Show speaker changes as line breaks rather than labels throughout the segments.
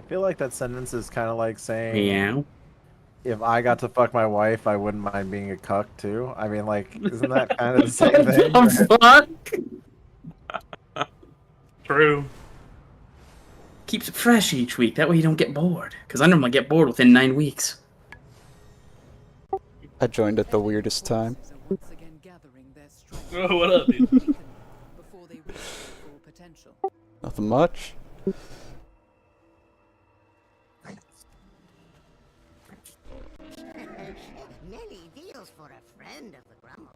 feel like that sentence is kind of like saying,
Meow.
if I got to fuck my wife, I wouldn't mind being a cuck too. I mean, like, isn't that kind of the same
What
thing?
the fuck?
True.
Keeps it fresh each week. That way you don't get bored. Because I normally get bored within 9 weeks.
I joined at the weirdest time.
Oh, what up, dude?
Nothing much.
Nelly deals for a friend of the Grummels.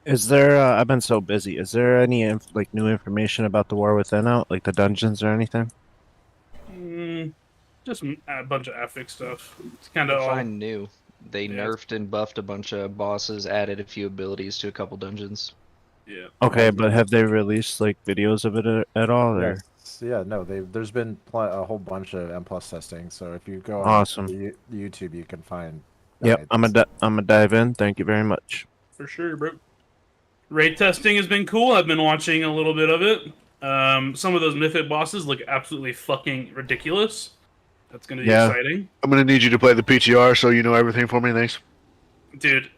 Is there, I've been so busy. Is there any like new information about the War Within out, like the dungeons or anything?
Just a bunch of epic stuff. It's kind of all.
Fine new. They
Yeah.
nerfed and buffed a bunch of bosses, added a few abilities to a couple dungeons.
Yeah.
Okay, but have they released like videos of it at all? Or?
Yes. Yeah, no, there's been a whole bunch of M plus testing. So if you go on
Awesome.
YouTube, you can find.
Yep,
guides.
I'm gonna dive in. Thank you very much.
For sure, bro. Raid testing has been cool. I've been watching a little bit of it. Some of those Mythic bosses look absolutely fucking ridiculous. That's going to be exciting.
I'm going to need you to play the PTR so you know everything for me. Thanks.
Dude,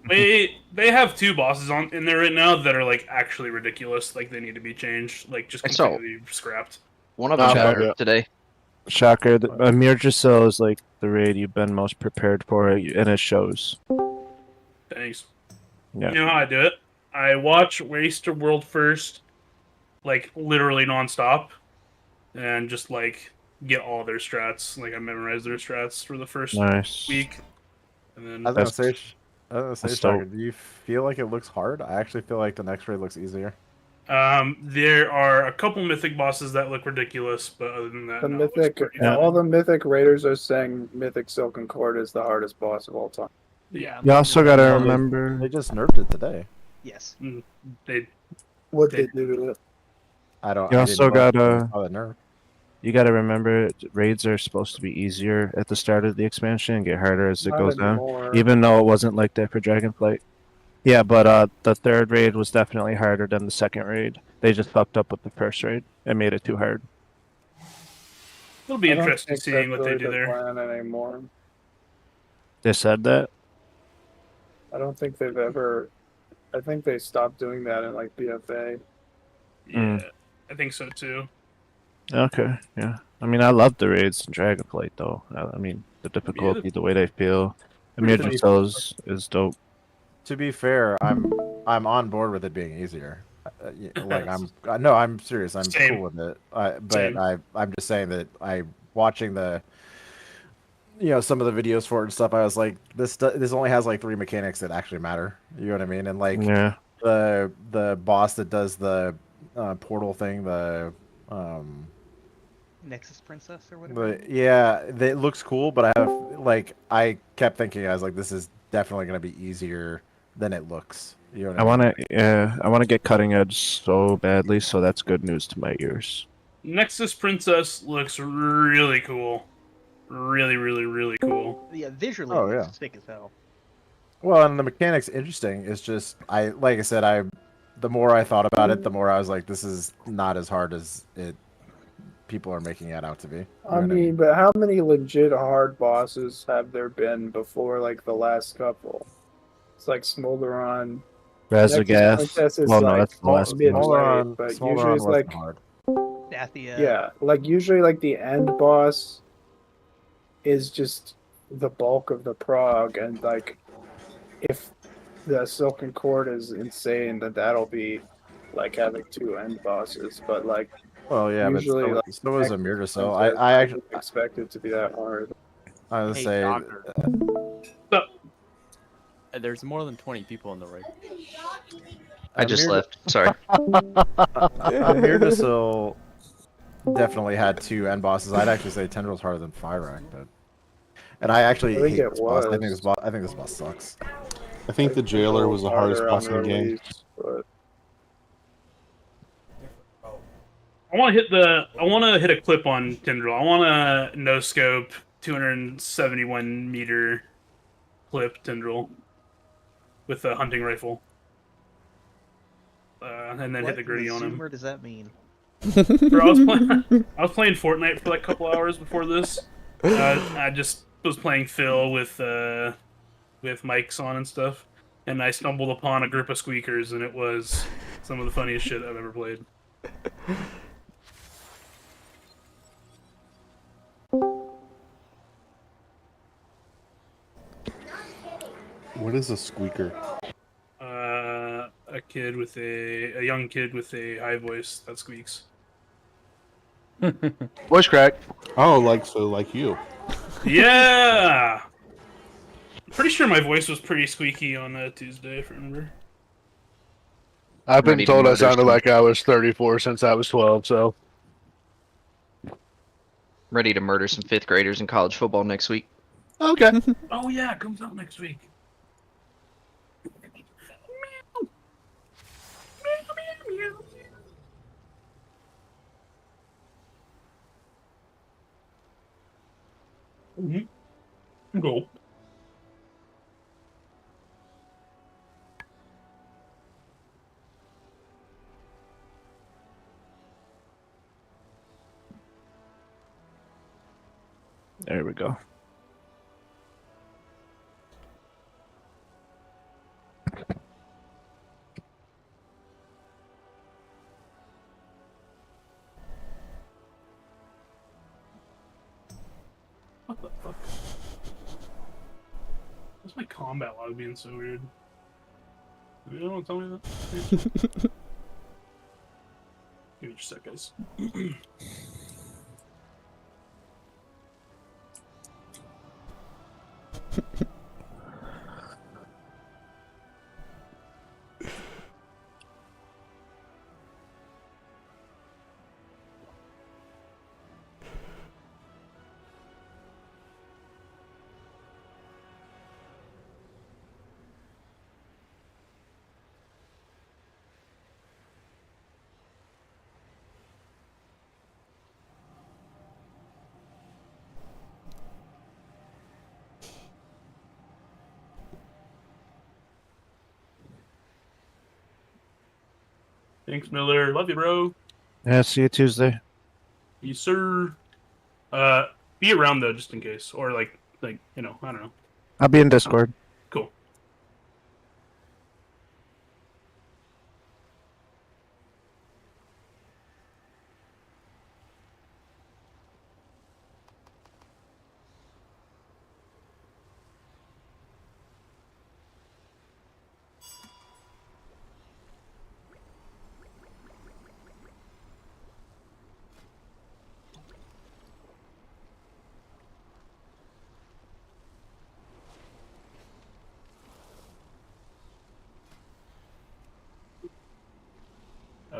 they have two bosses in there right now that are like actually ridiculous. Like they need to be changed. Like just completely scrapped.
One of them got today.
Shocker. Amir Giselle is like the raid you've been most prepared for, and it shows.
Thanks.
Yeah.
You know how I do it? I watch Waste of World first, like literally nonstop, and just like get all their strats. Like I memorize their strats for the first week, and then
I was gonna say, Shocker, do you feel like it looks hard? I actually feel like the next raid looks easier.
There are a couple Mythic bosses that look ridiculous, but other than that,
the Mythic, all the Mythic Raiders are saying Mythic Silken Cord is the hardest boss of all time.
Yeah.
You also gotta remember
they just nerfed it today.
Yes.
What they do to it?
I don't.
You also gotta.
Nerf.
You gotta remember, raids are supposed to be easier at the start of the expansion and get harder as it goes down. Even though it wasn't like that for Dragonflight. Yeah, but the third raid was definitely harder than the second raid. They just fucked up with the first raid and made it too hard.
It'll be interesting seeing what they do there.
Plan anymore.
They said that?
I don't think they've ever. I think they stopped doing that in like BFA.
Yeah, I think so too.
Okay, yeah. I mean, I love the raids in Dragonflight, though. I mean, the difficulty, the way they feel. Amir Giselle is dope.
To be fair, I'm on board with it being easier. Like I'm serious. I'm cool with it. I'm just saying that watching the some of the videos for it and stuff. I was like, this only has like 3 mechanics that actually matter. You know what I mean? And like the boss that does the portal thing, the
Nexus Princess or whatever.
But yeah, it looks cool. But I kept thinking, I was like, this is definitely gonna be easier than it looks. You know what I mean?
I want to get cutting edge so badly, so that's good news to my ears.
Nexus Princess looks really cool. Really, really, really cool.
Yeah, visually,
Oh,
it's
yeah.
sick as hell.
Well, and the mechanics interesting. It's just like I said, the more I thought about it, the more I was like, this is not as hard as people are making it out to be.
I mean, but how many legit hard bosses have there been before, like, the last couple? It's like Smolderon. Nexus
Resogas.
Princess is
Well, no,
like
that's the last
midway, but usually
Smolderon
it's
wasn't
like
hard.
Dathia.
yeah, like usually like the end boss is just the bulk of the prog, and like if the Silken Cord is insane, then that'll be like having two end bosses. But like
Well, yeah, but
usually, like
so was
Nexus
Amir. So
Princess,
I
I
actually
didn't expect it to be that hard.
I would
Hey,
say
Doctor.
So,
There's more than 20 people in the rig.
I just left. Sorry.
Amir so definitely had two end bosses. I'd actually say Tindral's harder than Fyrak, but and I actually
I think
hate
it
this boss. I think
was.
this boss sucks.
I think the jailer was the hardest boss in the game.
Release, but
I want to hit a clip on Tindral. I want to no scope 271 meter clip Tindral with a hunting rifle, and then hit the gritty on him.
What does that mean?
Bro, I was playing Fortnite for like a couple hours before this. I just was playing Phil with mics on and stuff, and I stumbled upon a group of squeakers, and it was some of the funniest shit I've ever played.
What is a squeaker?
A young kid with a high voice that squeaks.
Voice crack.
Oh, like you.
Yeah. Pretty sure my voice was pretty squeaky on a Tuesday, if I remember.
I've been
Ready to
told I
murder
sounded
some-
like I was 34 since I was 12, so.
Ready to murder some 5th graders in college football next week.
Okay.
Oh yeah, it comes out next week. Go.
There we go.
What the fuck? What's my combat log being so weird? You don't want to tell me that? Give me just a sec, guys. Thanks, Miller. Love you, bro.
Yeah, see you Tuesday.
Yes, sir. Be around though, just in case, or like I don't know.
I'll be in Discord.
Cool.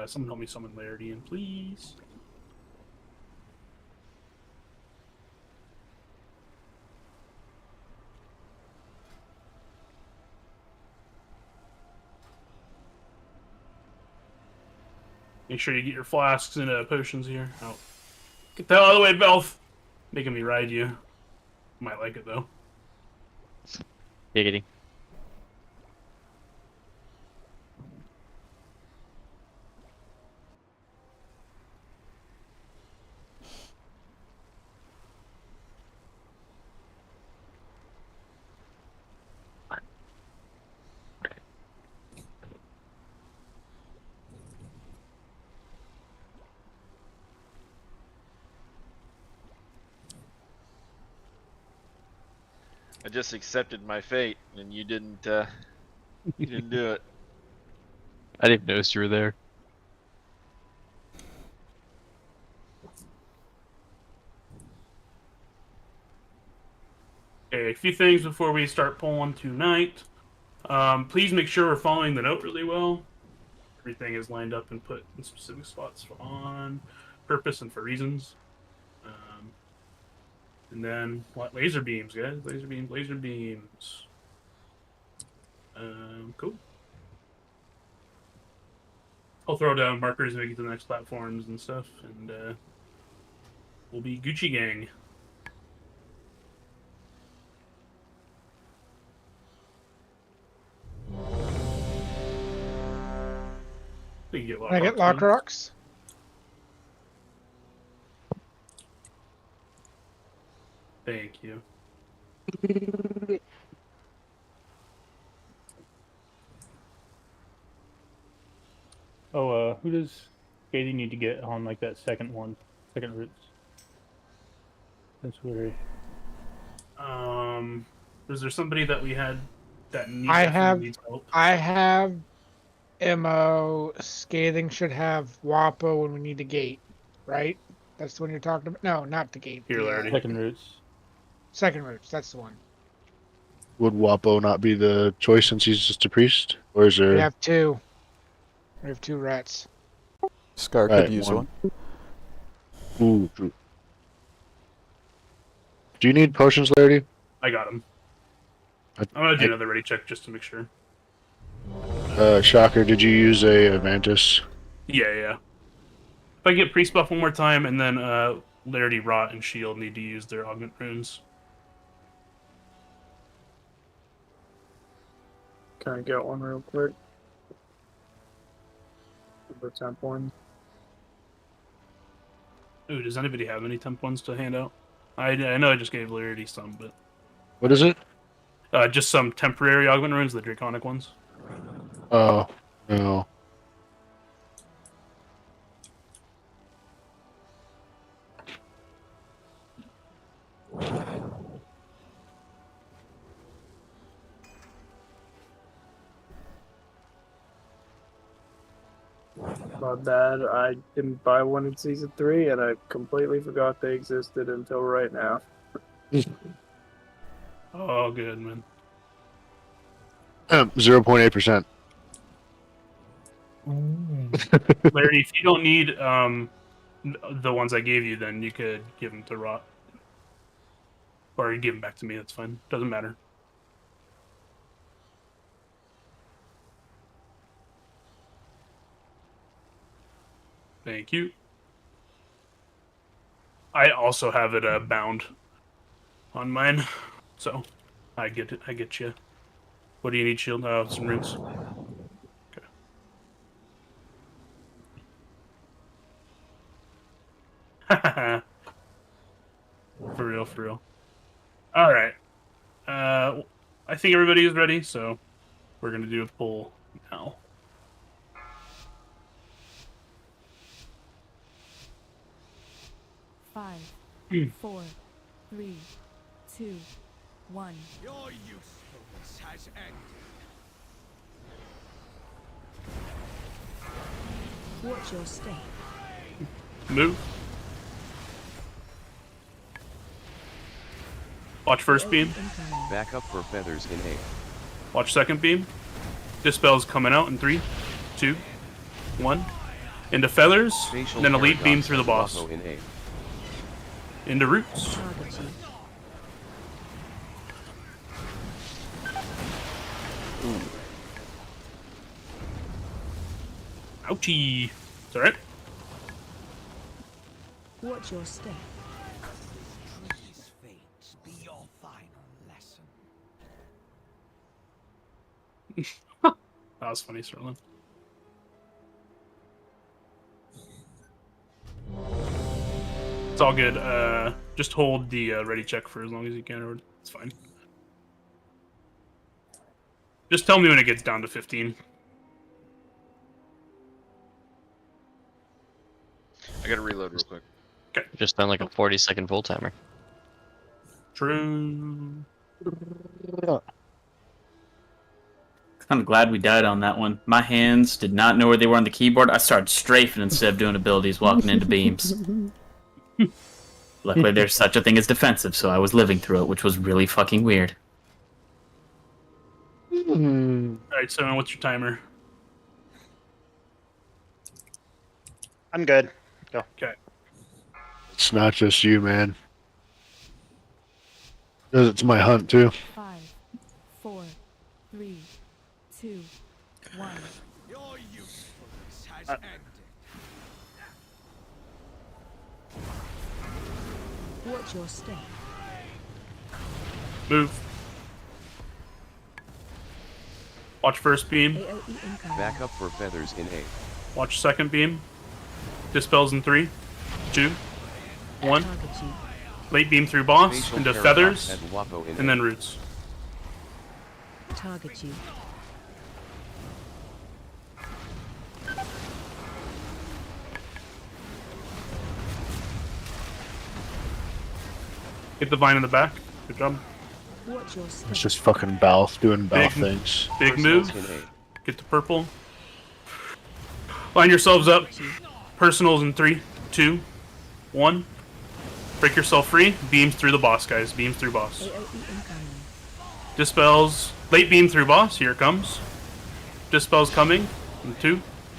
Someone help me summon Larity in, please. Make sure you get your flasks and potions here. Oh. Get the hell out of the way, Belf! Making me ride you. Might like it, though.
Giggity.
I just accepted my fate, and you didn't do it.
I didn't notice you were there.
Okay, a few things before we start pulling tonight. Please make sure we're following the note really well. Everything is lined up and put in specific spots on purpose and for reasons. And then what? Laser beams, guys. Laser beams, laser beams. Cool. I'll throw down markers and we get to the next platforms and stuff, and we'll be Gucci gang. Can
I get lock rocks?
Thank you.
Oh, who does Katie need to get on like that second roots? That's weird.
Was there somebody that we had that needs help?
I have MO. Scathing should have WAPO when we need the gate, right? That's the one you're talking about? No, not the gate.
Second roots.
Second roots, that's the one.
Would Wapo not be the choice since he's just a priest? Or is there...
We have two. We have two rats.
Scar could use one.
Ooh, true. Do you need potions, Larry?
I got them. I'm gonna do another ready check just to make sure.
Shocker, did you use a Avantis?
Yeah. If I get priest buff one more time, and then Larity, Rot, and Shield need to use their augment runes.
Can I get one real quick? For temp one.
Ooh, does anybody have any temp ones to hand out? I know I just gave Larity some, but...
What is it?
Just some temporary augment runes, the draconic ones.
Oh, no.
My bad. I didn't buy one in season 3, and I completely forgot they existed until right now.
Oh, good, man.
0.8%.
Larry, if you don't need the ones I gave you, then you could give them to Rot. Or you give them back to me, that's fine. Doesn't matter. Thank you. I also have it bound on mine, so I get it. I get you. What do you need, Shield? Some runes. Okay. For real, for real. All right. I think everybody is ready, so we're gonna do a pull now.
Five, 4, 3, 2, 1.
Your usefulness has ended.
Watch your step.
Move. Watch first beam.
Back up for feathers in 8.
Watch second beam. Dispel's coming out in 3, 2, 1. Into feathers, and then elite beam through the boss. Into roots. Ouchie. It's alright.
Watch your step.
These fates be your final lesson.
That was funny, Sterling. It's all good. Just hold the ready check for as long as you can, or it's fine. Just tell me when it gets down to 15.
I gotta reload real quick.
Okay.
Just done like a 40-second full timer.
True.
I'm glad we died on that one. My hands did not know where they were on the keyboard. I started strafing instead of doing abilities, walking into beams. Luckily, there's such a thing as defensive, so I was living through it, which was really fucking weird.
Alright, so what's your timer?
I'm good. Go.
Okay.
It's not just you, man. It's my hunt too.
5, 4, 3, 2, 1.
Your usefulness has ended.
Watch your step.
Move. Watch first beam.
Back up for feathers in A.
Watch second beam. Dispels in 3, 2, 1. Late beam through boss,
Facial
into
paradox
feathers,
at Wapo in
and
A.
then roots.
Target you.
Get the vine in the back. Good job.
Watch your step.
It's just fucking Balth doing Balth things.
Big move. Get the purple. Line yourselves up. Personals in 3, 2, 1. Break yourself free. Beams through the boss, guys. Beams through boss. Dispels. Late beam through boss. Here it comes. Dispels coming. In 2,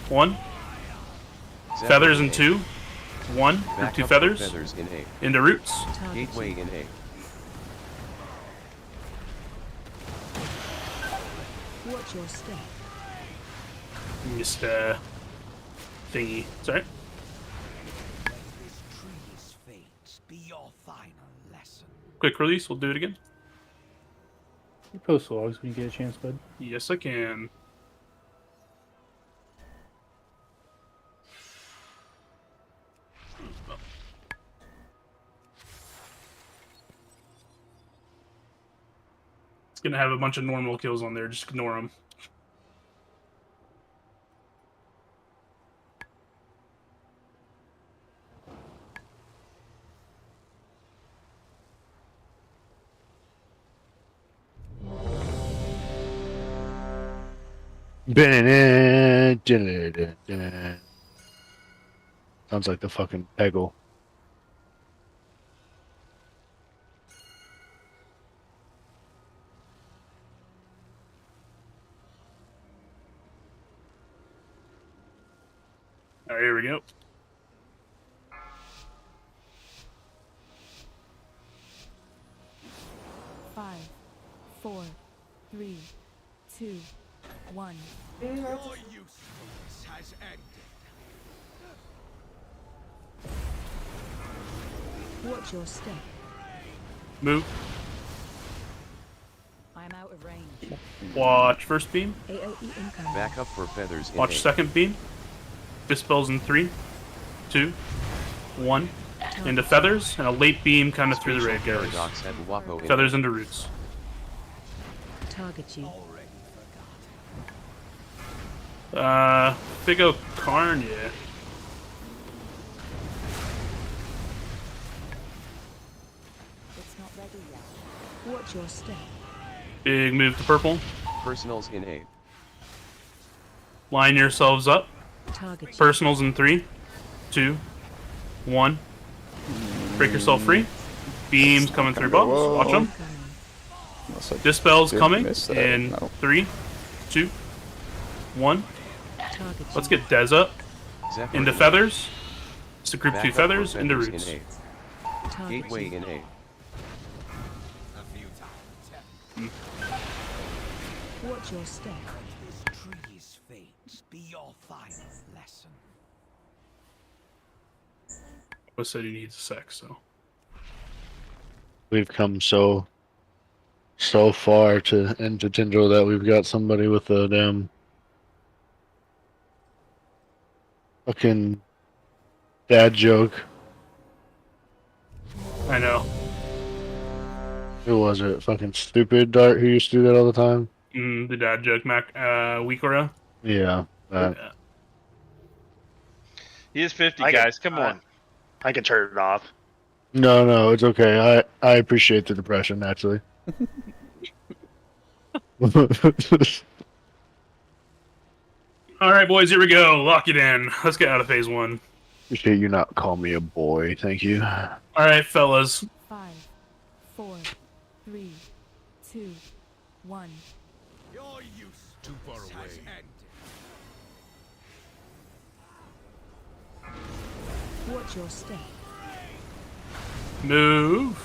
1. Feathers in 2, 1.
Back
2
up for
feathers.
feathers in A.
Into roots.
Gateway in A.
Watch your step.
Just thingy. Sorry.
This tree's fate be your final lesson.
Quick release. We'll do it again.
You post logs when you get a chance, bud.
Yes, I can. It's gonna have a bunch of normal kills on there. Just ignore them.
Sounds like the fucking Peggle.
Alright, here we go.
Five, 4, 3, 2, 1.
Your usefulness has ended.
Watch your step.
Move.
I'm out of range.
Watch first beam.
AOE incoming.
Back up for feathers in
Watch
A.
second beam. Dispels in 3, 2, 1. Into feathers, and a late beam kind of through the raid, guys.
Paradox at Wapo in
Feathers into roots.
Target you.
Figo Karn, yeah.
It's not ready yet. Watch your step.
Big move to purple.
Personals in A.
Line yourselves up.
Target you.
Personals in 3, 2, 1. Break yourself free. Beams coming through bombs. Watch them. Dispels coming in 3, 2, 1. Let's get Dez up. Into feathers. It's a group
Back
2
up for
feathers. Into
feathers
roots.
in A. Gateway in A.
Watch your step.
This tree's fate be your final lesson.
I said he needs a sec, so.
We've come so so far to into Tindral that we've got somebody with a damn fucking dad joke.
I know.
Who was it? Fucking stupid Dart who used to do that all the time?
The dad joke, Mac. Weekora.
Yeah.
Yeah.
He is 50, guys. Come on.
I can turn it off.
No, it's okay. I appreciate the depression, actually.
All right, boys. Here we go. Lock it in. Let's get out of phase 1.
Appreciate you not call me a boy. Thank you.
All right, fellas.
5, 4, 3, 2, 1.
Your use too far away.
Watch your step.
Move.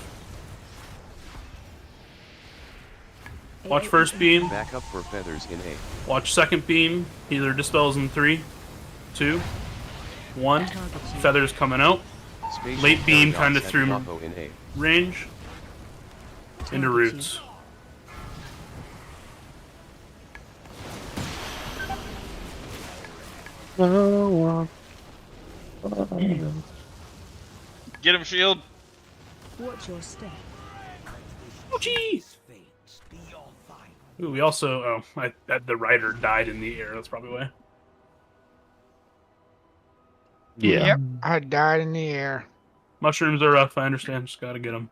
Watch first beam.
Back up for feathers in A.
Watch second beam. Healer dispels in 3, 2, 1. Feathers coming out. Late beam kind of through range. Into roots.
Get him, shield.
Watch your step.
Oh, gee. Ooh, we also. Oh, the rider died in the air. That's probably why.
Yeah.
Yep, I died in the air.
Mushrooms are rough. I understand. Just gotta get them.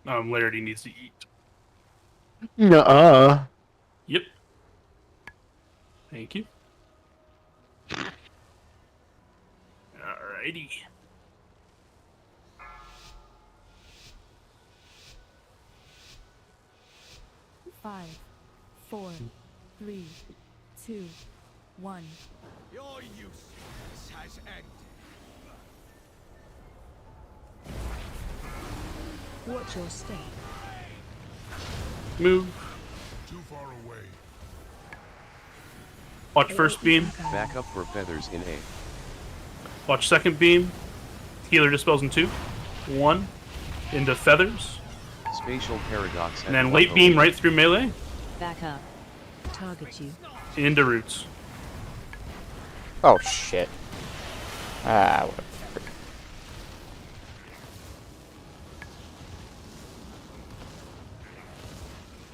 Larity needs to eat.
Nuh-uh.
Yep. Thank you. Alrighty.
Five, 4, 3, 2, 1.
Your use has ended.
Watch your step.
Move.
Too far away.
Watch first beam.
Back up for feathers in A.
Watch second beam. Healer dispels in 2, 1. Into feathers.
Spatial paradox.
And then late beam right through melee.
Back up. Target you.
Into roots.
Oh shit. Ah, whatever.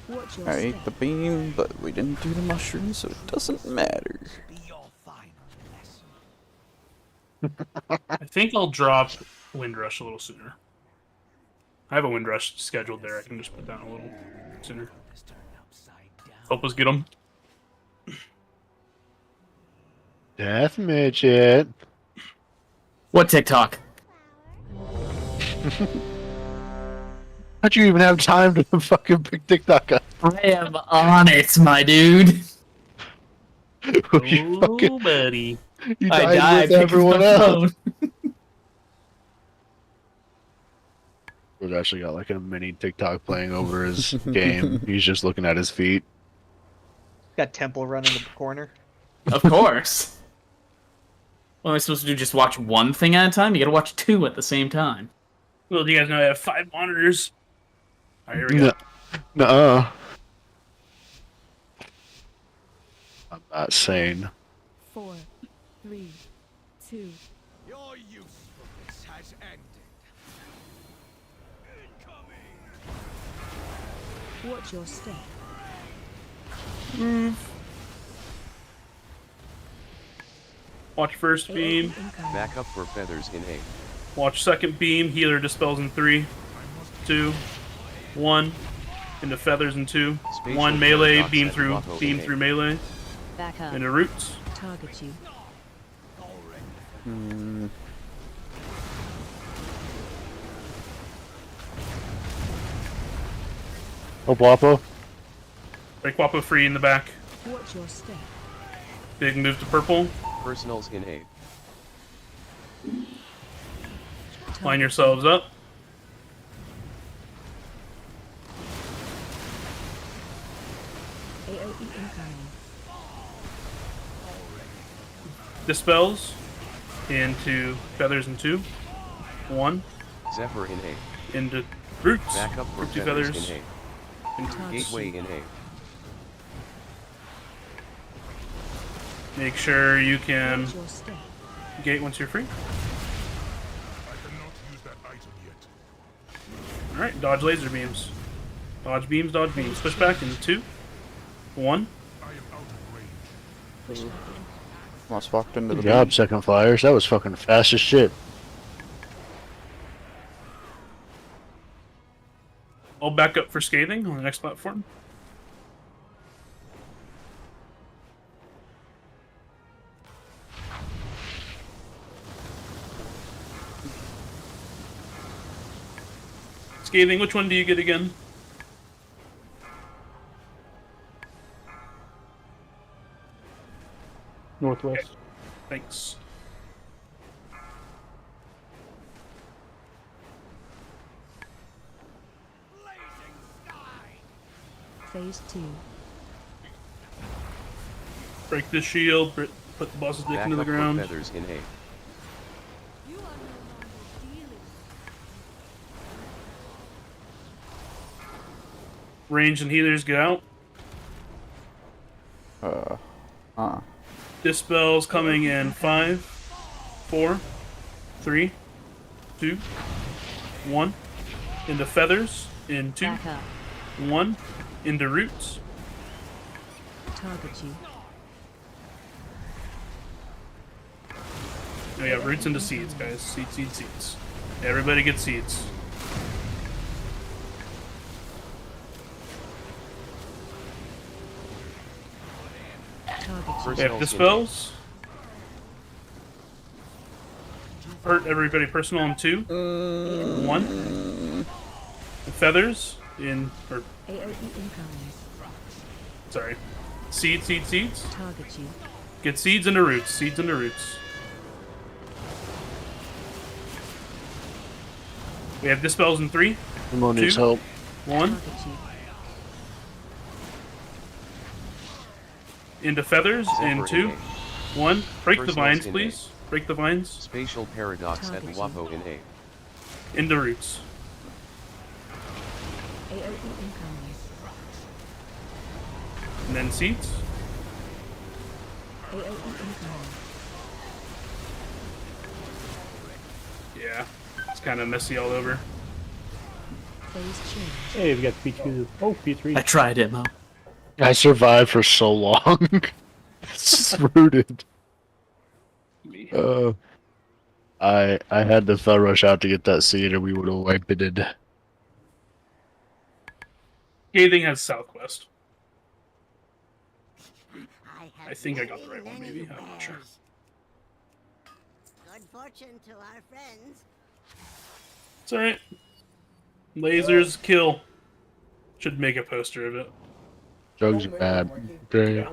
Watch your
I
step.
ate the beam, but we didn't do the mushroom, so it doesn't matter.
I think I'll drop Windrush a little sooner. I have a Windrush scheduled there. I can just put down a little sooner. Help us get them.
Death midget.
What TikTok?
How'd you even have time to fucking pick TikTok up?
I am on it, my dude.
You fucking,
buddy.
You
I
died with everyone else. We've actually got like a mini TikTok playing over his game. He's just looking at his feet.
Got Temple running in the corner.
Of course. What am I supposed to do? Just watch one thing at a time? You gotta watch 2 at the same time.
Well, do you guys know I have 5 monitors? Alright, here we go.
Nuh-uh. I'm not sane.
4, 3, 2.
Your use for this has ended.
Watch your step.
Watch first beam.
Back up for feathers in A.
Watch second beam. Healer dispels in 3, 2, 1. Into feathers in 2. 1 melee. Beam through melee.
Back up.
Into roots.
Target you.
Oh, Guapo.
Break Wapo free in the back.
Watch your step.
Big move to purple.
Personals in A.
Line yourselves up.
AoE incoming.
Dispels into feathers in 2. 1.
Zephyr in A.
Into roots.
Backup for
Two
feathers
feathers.
in
Into
A. Gateway in A.
Make sure you can gate once you're free. Alright, dodge laser beams. Dodge beams, dodge beams. Push back in 2. 1.
Almost walked into the
Good job, second flyers. That was fucking fast as shit.
I'll back up for scathing on the next platform. Scathing, which one do you get again?
Northwest.
Okay. Thanks.
Phase 2.
Break this shield, put the boss's dick into the ground.
Feathers in A.
Range and healers get out. Dispels coming in 5, 4, 3, 2, 1. Into feathers in 2, 1. Into roots.
Target you.
Oh yeah, roots into seeds, guys. Seeds, seeds, seeds. Everybody gets seeds. We have dispels. Hurt everybody personal in 2. 1. Feathers in or
AoE incoming.
sorry. Seeds, seeds, seeds.
Target you.
Get seeds into roots. Seeds into roots. We have dispels in 3.
Emo needs
2,
help.
1. Into feathers in 2. 1. Break the vines, please. Break the vines.
Spatial paradox at Wapo in A.
Into roots.
AoE incoming.
And then seeds.
AoE incoming.
Yeah. It's kind of messy all over.
Phase change.
Hey, we got P2. Oh, P3.
I tried it, Mo.
I survived for so long. It's rooted. I had to fell rush out to get that seed, or we would have wiped it.
Scathing has Southwest. I think I got the right one, maybe. I'm not sure.
Good fortune to our friends.
It's alright. Lasers kill. Should make a poster of it.
Drugs are bad. Okay.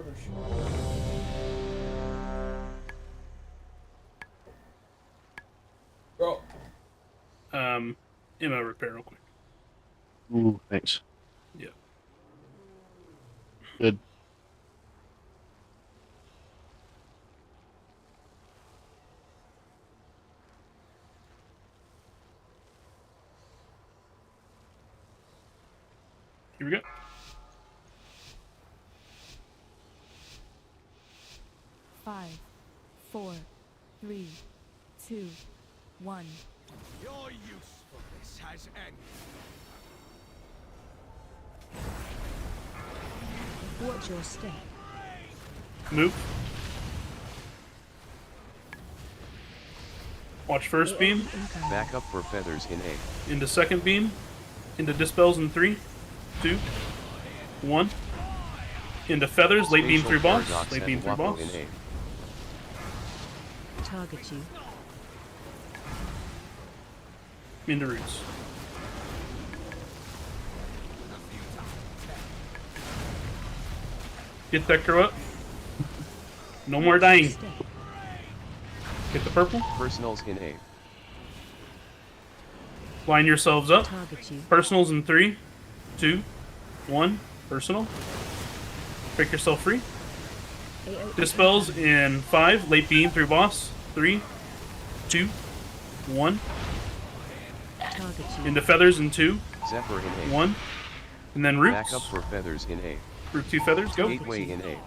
Ammo repair real quick.
Ooh, thanks.
Yeah.
Good.
Here we go.
Five, 4, 3, 2, 1.
Your usefulness has ended.
Watch your step.
Move. Watch first beam.
Backup for feathers in A.
Into second beam. Into dispels in 3, 2, 1. Into feathers. Late beam through boss. Late beam through boss.
Target you.
Into roots. Get that girl up. No more dying. Get the purple.
Personals in A.
Line yourselves up.
Target you.
Personals in 3, 2, 1. Personal. Break yourself free. Dispels in 5. Late beam through boss. 3, 2, 1. Into feathers in 2.
Zephyr in A.
1. And then roots.
Back up for feathers in A.
Root 2 feathers, go.
Gateway in A.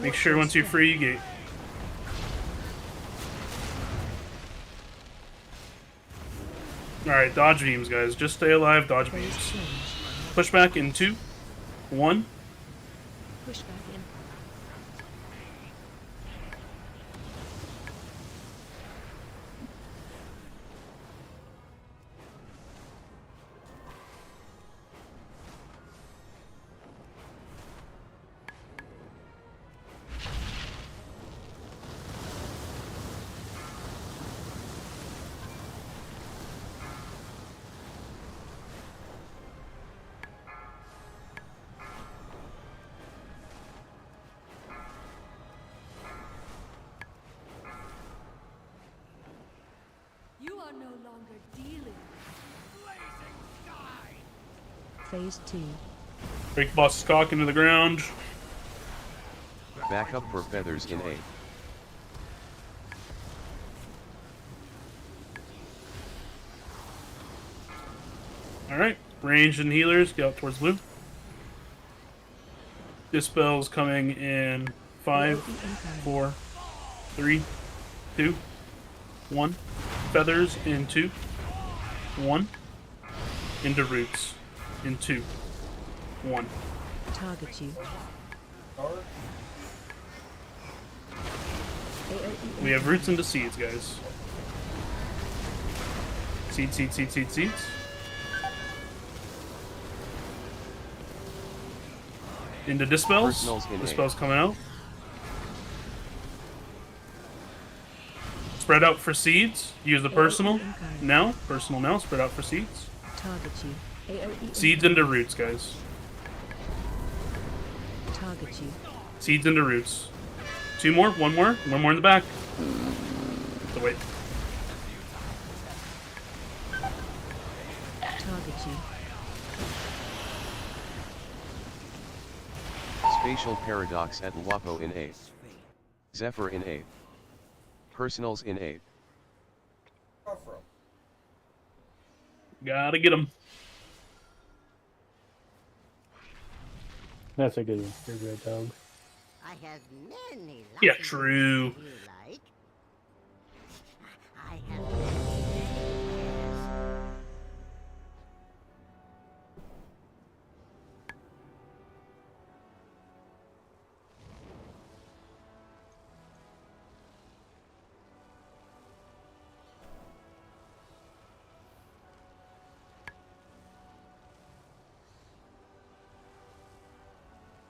Make sure once you're free, you gate. Alright, dodge beams, guys. Just stay alive, dodge beams. Push back in 2, 1.
Push back in.
You are no longer dealing.
Phase 2.
Break boss's cock into the ground.
Back up for feathers in A.
Alright, ranged and healers, get out towards blue. Dispel's coming in 5, 4, 3, 2, 1. Feathers in 2, 1. Into roots in 2, 1.
Target you.
We have roots into seeds, guys. Seeds, seeds, seeds, seeds, seeds. Into dispels. Dispels coming out. Spread out for seeds. Use the personal now. Personal now. Spread out for seeds.
Target you. AOE
Seeds into roots, guys.
Target you.
Seeds into roots. 2 more. 1 more. 1 more in the back. So wait.
Target you.
Spatial paradox at Wapo in A. Zephyr in A. Personals in A.
Gotta get them.
That's a good one. You're a great dog.
I have many.
Yeah, true.
You like? I have many.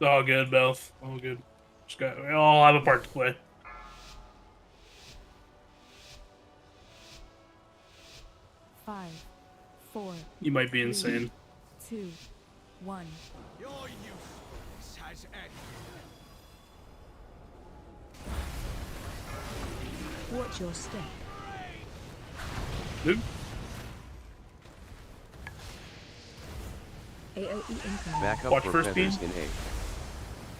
All good, Belf. All good. We all have a part to play.
Five, 4.
You might be
3,
insane.
2, 1.
Your use has ended.
Watch your step.
Nope.
AOE incoming.
Back up
Watch
for
first beam.
feathers in A.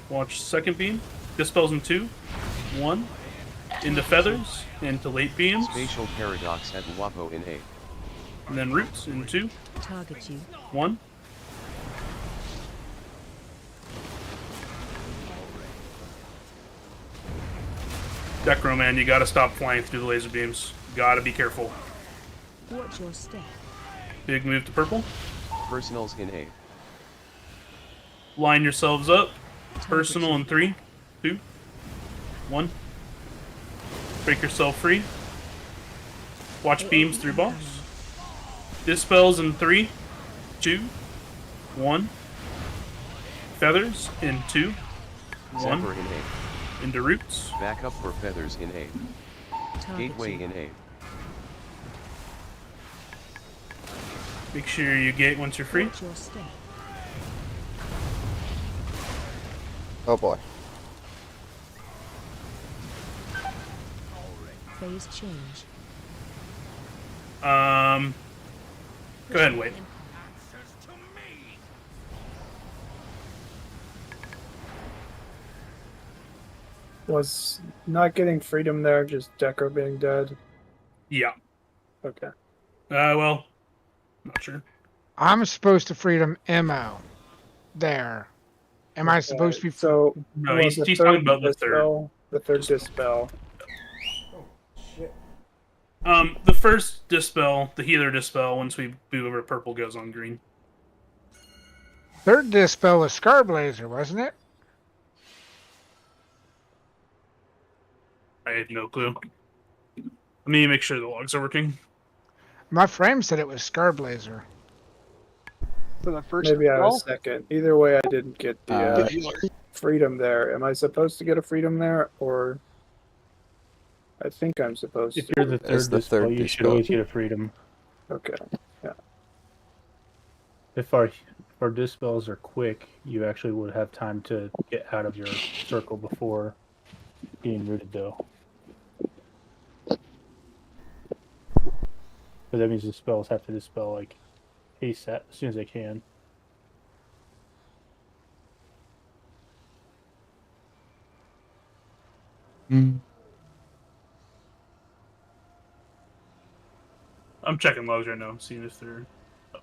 Watch second beam. Dispels in 2, 1. Into feathers. Into late beams.
Spatial paradox at Wapo in A.
And then roots in 2,
Target you.
1. Decro, man, you gotta stop flying through the laser beams. Gotta be careful.
Watch your step.
Big move to purple.
Personals in A.
Line yourselves up. Personal in 3, 2, 1. Break yourself free. Watch beams through boss. Dispels in 3, 2, 1. Feathers in 2, 1.
Zephyr in A.
Into roots.
Back up for feathers in A. Gateway in A.
Make sure you gate once you're free.
Watch your step.
Oh boy.
Phase change.
Go ahead and wait.
Was not getting freedom there just Decker being dead?
Yeah.
Okay.
Well, not sure.
I'm supposed to freedom Mo there. Am I supposed to be?
So
No,
was
he's
the
talking
third
about the third.
dispel? The third dispel.
The first dispel, the healer dispel, once we move over purple, goes on green.
Third dispel was Scarblazer, wasn't it?
I have no clue. Let me make sure the logs are working.
My frame said it was Scarblazer.
For the first
Maybe I was
spell?
second. Either way, I didn't get the freedom there. Am I supposed to get a freedom there, or I think I'm supposed
If
to?
you're the third dispel, you should always get a freedom.
Okay. Yeah.
If our dispels are quick, you actually would have time to get out of your circle before being rooted, though. But that means the spells have to dispel like ASAP as soon as they can.
I'm checking logs right now, seeing if they're. Oh.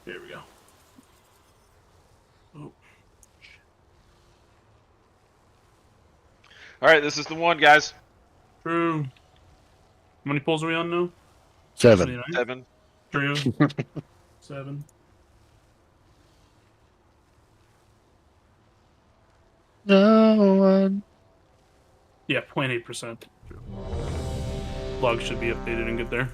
There we go. Oh.
All right, this is the one, guys.
True. How many pulls are we on now?
7.
7.
True. 7.
No one.
Yeah, 0.8%. Logs should be updated and get there.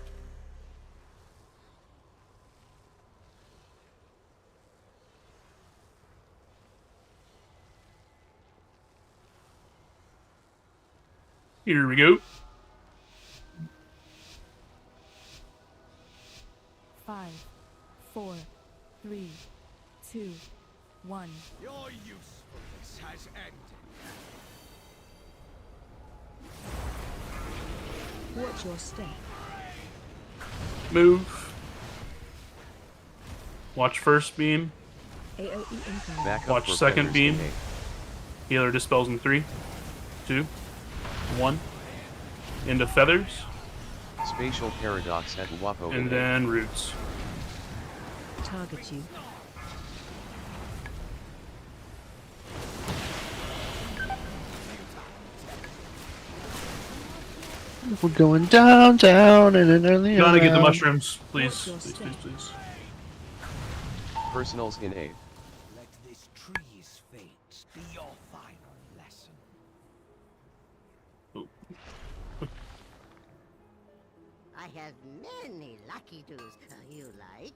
Here we go.
5, 4, 3, 2, 1.
Your usefulness has ended.
Watch your step.
Move. Watch first beam.
AOE incoming.
Back up
Watch
for
second
feathers
beam.
in A.
Healer dispels in 3, 2, 1. Into feathers.
Spatial paradox at Wapo
And
in A.
then roots.
Target you.
We're going downtown in an early
Gotta get the
round.
mushrooms, please. Please, please, please.
Personals in A.
Let this tree's fate be your final lesson.
I have many lucky doos you like.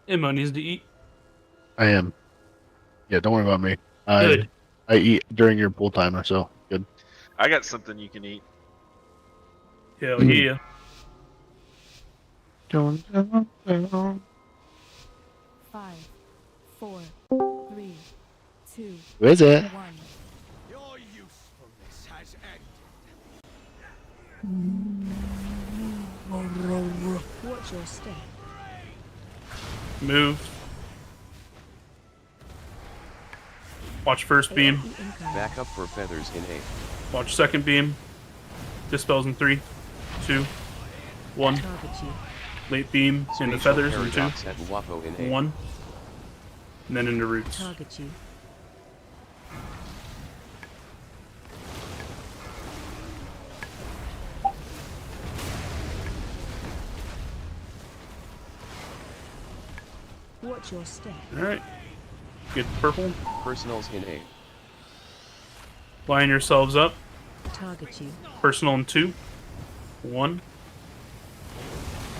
Emma needs to eat.
I am. Yeah, don't worry about me.
Good.
I eat during your pool timer, so good.
I got something you can eat.
Hell yeah.
Going downtown.
5, 4, 3, 2,
Who is it?
1.
Your usefulness has ended.
Watch your step.
Move. Watch first beam.
AOE incoming.
Back up for feathers in A.
Watch second beam. Dispels in 3, 2, 1.
Target you.
Late beam into
Spatial
feathers in 2,
paradox at Wapo in A.
1. And then into roots.
Target you. Watch your step.
Alright. Get purple.
Personals in A.
Line yourselves up.
Target you.
Personal in 2, 1.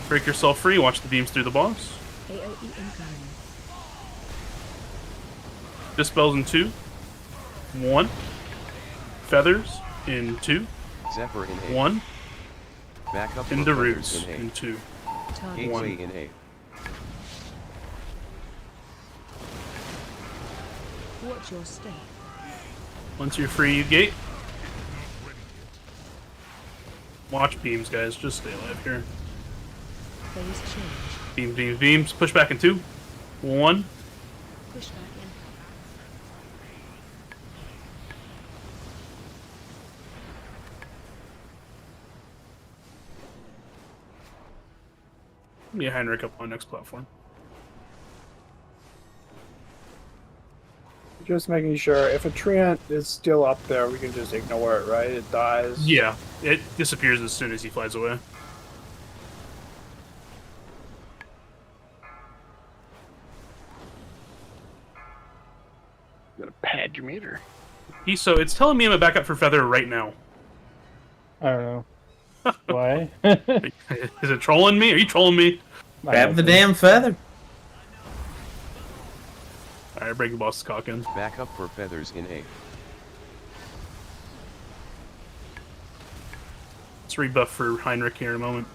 Break yourself free. Watch the beams through the boss.
AOE incoming.
Dispels in 2, 1. Feathers in 2,
Zephyr in A.
1.
Back up
Into
for
roots.
feathers in A.
Into
Gateway in A.
Watch your step.
Once you're free, you gate. Watch beams, guys. Just stay alive here.
Phase change.
Beams, beams, beams. Push back in 2. 1.
Push back in.
Yeah, Heinrich up on next platform.
Just making sure if a treant is still up there, we can just ignore it, right? It dies.
Yeah, it disappears as soon as he flies away.
Gotta pad your meter.
So it's telling me I'm a backup for Feather right now.
I don't know. Why?
Is it trolling me? Are you trolling me?
Grab the damn feather.
Alright, break the boss's cock in.
Back up for feathers in A.
Let's rebuff for Heinrich here in a moment.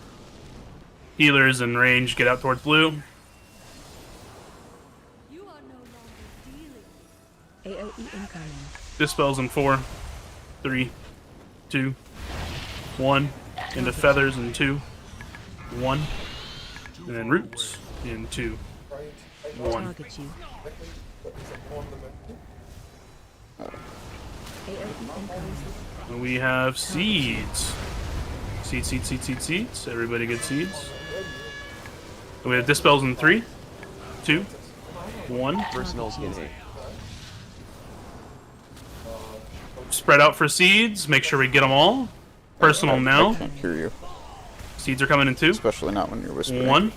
Healers in range, get out towards blue.
You are no longer dealing. AOE incoming.
Dispels in 4, 3, 2, 1. Into feathers in 2, 1. And then roots in 2, 1.
Target you.
And we have seeds. Seeds, seeds, seeds, seeds, seeds. Everybody get seeds. And we have dispels in 3, 2, 1.
Personals in A.
Spread out for seeds. Make sure we get them all. Personal now.
I can't hear you.
Seeds are coming in 2.
Especially not when you're whispering.
1.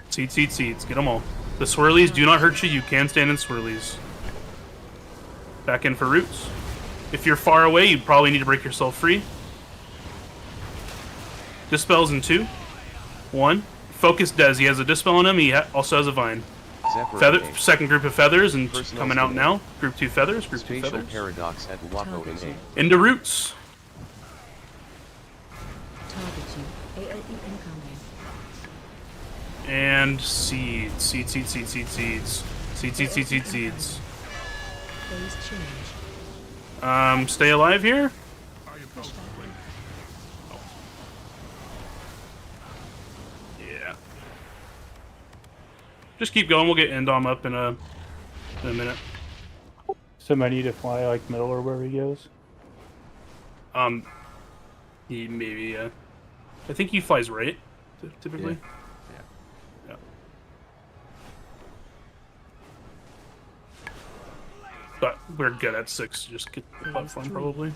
Seeds, seeds, seeds. Get them all. The swirlies do not hurt you. You can stand in swirlies. Back in for roots. If you're far away, you probably need to break yourself free. Dispels in 2. 1. Focus Dez. He has a dispel on him. He also has a vine. Feather. Second group of feathers and coming out now. Group 2 feathers. Group 2
Spatial
feathers.
paradox at Wapo in A.
Into roots.
Target you. AOE incoming.
And seeds. Seeds, seeds, seeds, seeds, seeds. Seeds, seeds, seeds, seeds, seeds.
Phase change.
Stay alive here.
Push back in.
Yeah. Just keep going. We'll get Endom up in a minute.
So I need to fly like middle or wherever he goes.
He maybe. I think he flies right, typically. Yeah. But we're good at 6. Just get the platform probably.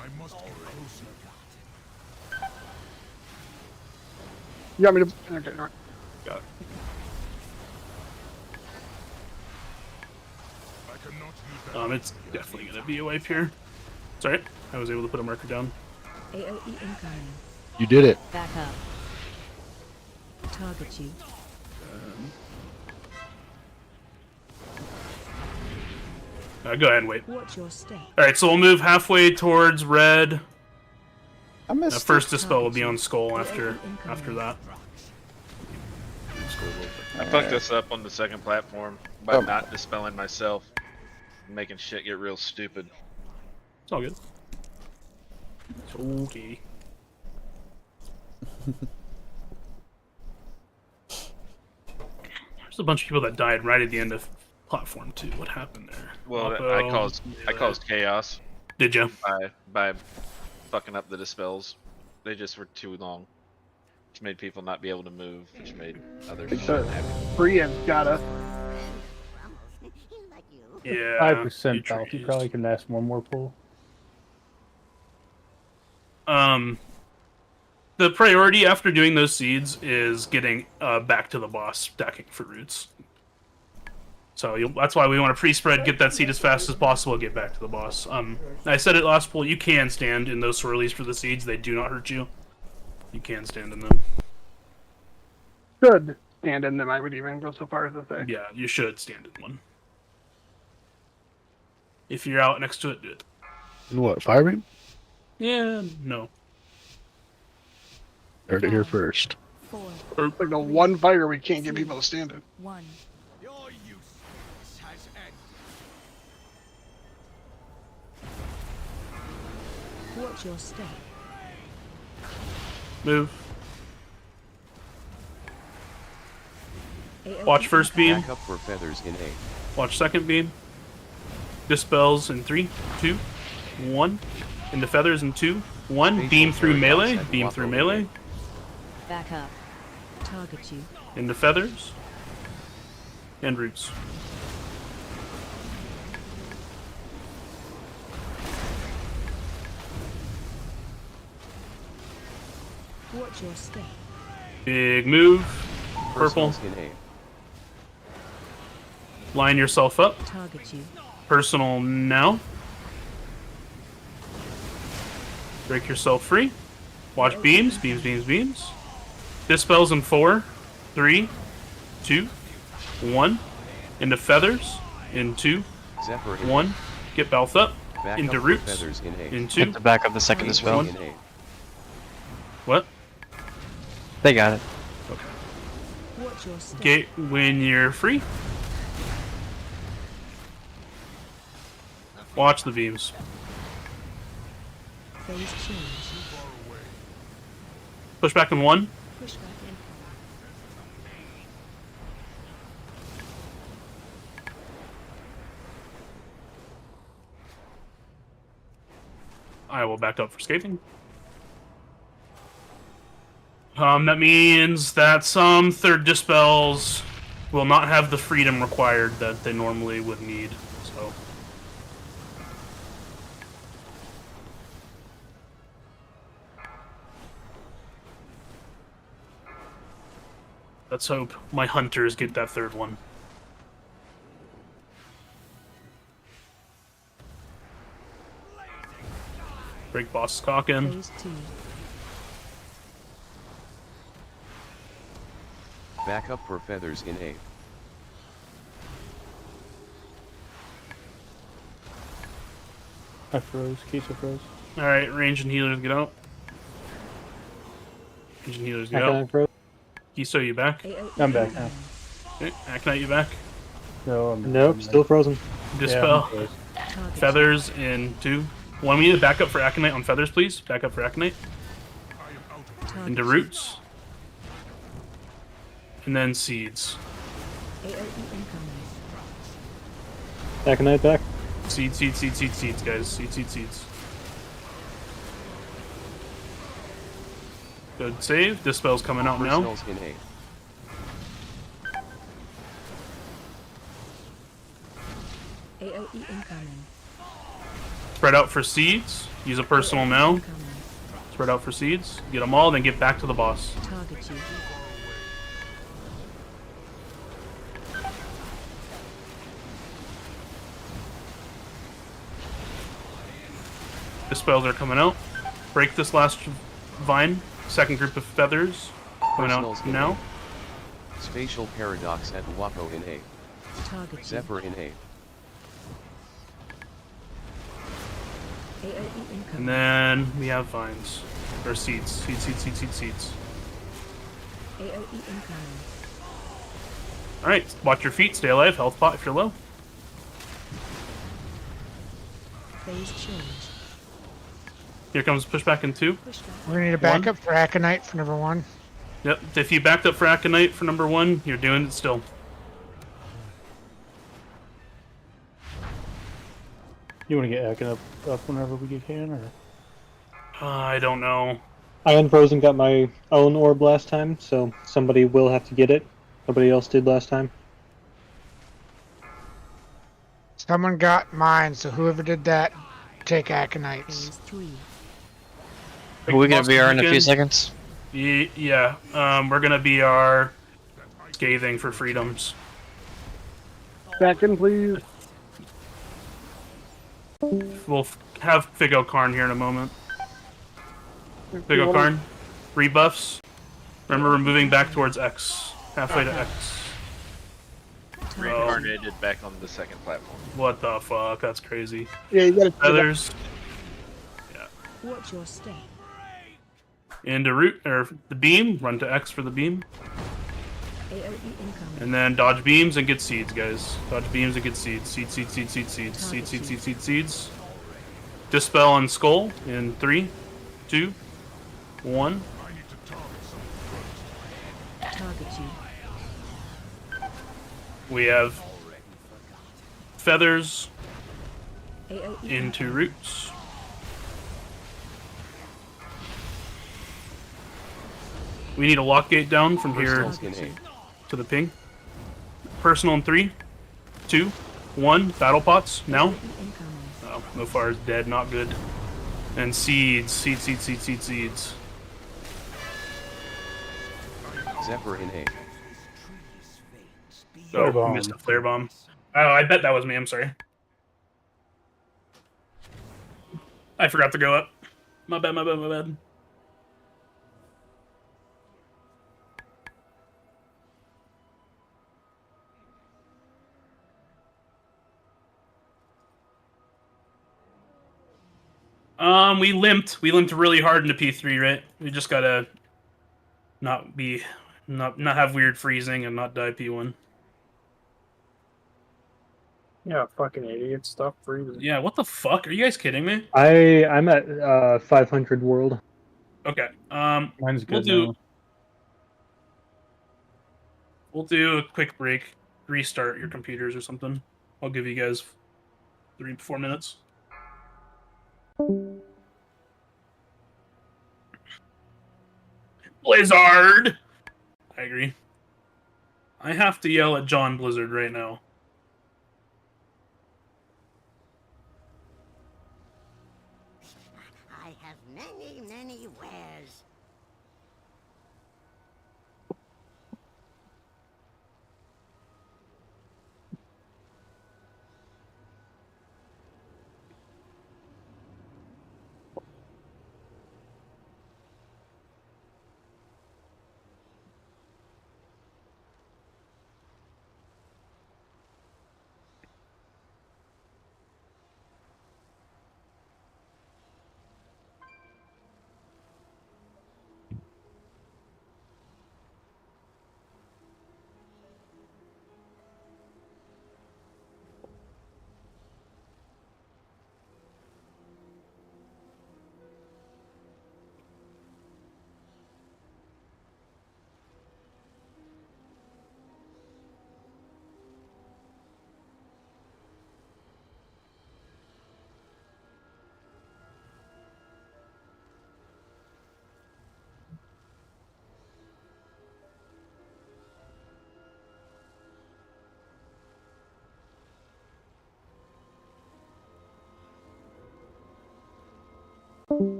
I must get closer.
You want me to? Okay, all right.
Got it. It's definitely gonna be a wipe here. It's alright. I was able to put a marker down.
AOE incoming.
You did it.
Back up. Target you.
Go ahead and wait.
Watch your step.
Alright, so we'll move halfway towards red.
I missed
first dispel will be on skull after that.
I fucked this up on the second platform by not dispelling myself, making shit get real stupid.
It's all good. It's okay. There's a bunch of people that died right at the end of platform 2. What happened there?
Well, I caused chaos.
Did you?
By fucking up the dispels. They just were too long. Which made people not be able to move, which made other shit happen.
Brienne's got us.
Yeah.
5% health. You probably can last one more pull.
The priority after doing those seeds is getting back to the boss, stacking for roots. So that's why we want to pre-spread, get that seed as fast as possible, get back to the boss. I said it last pull, you can stand in those swirlies for the seeds. They do not hurt you. You can stand in them.
Should stand in them. I would even go so far as to say.
Yeah, you should stand in one. If you're out next to it, do it.
And what, Firebeam?
Yeah, no.
Heard it here first.
Like the one fire we can't get people to stand it.
One.
Your usefulness has ended.
Watch your step.
Move. Watch first beam.
Back up for feathers in A.
Watch second beam. Dispels in 3, 2, 1. Into feathers in 2, 1. Beam through melee. Beam through melee.
Back up. Target you.
Into feathers. And roots.
Watch your step.
Big move. Purple.
Personals in A.
Line yourself up.
Target you.
Personal now. Break yourself free. Watch beams, beams, beams, beams. Dispels in 4, 3, 2, 1. Into feathers in 2,
Zephyr in
1. Get Balth up.
Back
Into
up for
roots
feathers in A.
in 2.
Hit the back of the second dispel.
In A.
What?
They got it.
Watch your step.
Get when you're free. Watch the beams.
Phase change.
Push back in 1.
Push back in.
I will back up for scathing. That means that some third dispels will not have the freedom required that they normally would need. So. Let's hope my hunters get that third one. Break boss cock in.
Phase 2.
Back up for feathers in A.
I froze. Kisa froze.
Alright, range and healers get out. Range and healers get
Aconite
out.
froze.
Kiso, you back?
I'm back now.
Okay, Aconite, you back?
No,
Nope, still frozen.
Dispel.
Yeah,
Feathers in 2. Want me to back up for Aconite on feathers, please? Back up for Aconite. Into roots. And then seeds.
AOE incoming.
Aconite back.
Seeds, guys. Seeds. Good save. Dispel's coming out now.
Personals in A.
AOE incoming.
Spread out for seeds. Use a personal now. Spread out for seeds. Get them all, then get back to the boss.
Target you.
Dispels are coming out. Break this last vine. Second group of feathers. Coming
Personals
out
in
now.
A. Spatial paradox at Wapo in A.
Target you.
Zephyr in A.
AOE incoming.
And then we have vines. Or seeds. Seeds.
AOE incoming.
Alright, watch your feet. Stay alive. Health pot if you're low.
Phase change.
Here comes pushback in 2.
Push back.
We're gonna need a backup for Aconite for number 1.
Yep, if you backed up for Aconite for number 1, you're doing it still.
You want to get Aconite up whenever we can, or?
I don't know.
I unfrozen got my own orb last time, so somebody will have to get it. Nobody else did last time.
Someone got mine, so whoever did that, take Aconites.
Phase 3.
Are we gonna be in a few seconds?
Yeah, we're gonna be our scathing for freedoms.
Back in, please.
We'll have Figo Karn here in a moment. Figo Karn, rebuffs. Remember, we're moving back towards X. Halfway to X.
Reincarnated back on the second platform.
What the fuck? That's crazy.
Yeah, you gotta.
Feathers. Yeah.
Watch your step.
Into root or the beam. Run to X for the beam.
AoE incoming.
And then dodge beams and get seeds, guys. Dodge beams and get seeds. Seeds, seeds, seeds, seeds, seeds, seeds, seeds, seeds, seeds, seeds. Dispel on Skull in 3, 2, 1.
Target you.
We have feathers
AoE
into roots. We need a lock gate down from here to the ping. Personal in 3, 2, 1. Battle pots now. Oh, Mofar is dead. Not good. And seeds, seeds, seeds, seeds, seeds, seeds.
Zephyr in A.
Oh, I missed a flare bomb. Oh, I bet that was me. I'm sorry. I forgot to go up. My bad, my bad, my bad. We limped. We limped really hard into P3, right? We just gotta not have weird freezing and not die P1.
Yeah, fucking idiot. Stop freezing.
Yeah, what the fuck? Are you guys kidding me?
I'm at 500 world.
Okay.
Mine's
We'll
good
do.
now.
We'll do a quick break. Restart your computers or something. I'll give you guys 3-4 minutes. Blizzard! I agree. I have to yell at John Blizzard right now.
I have many, many wares.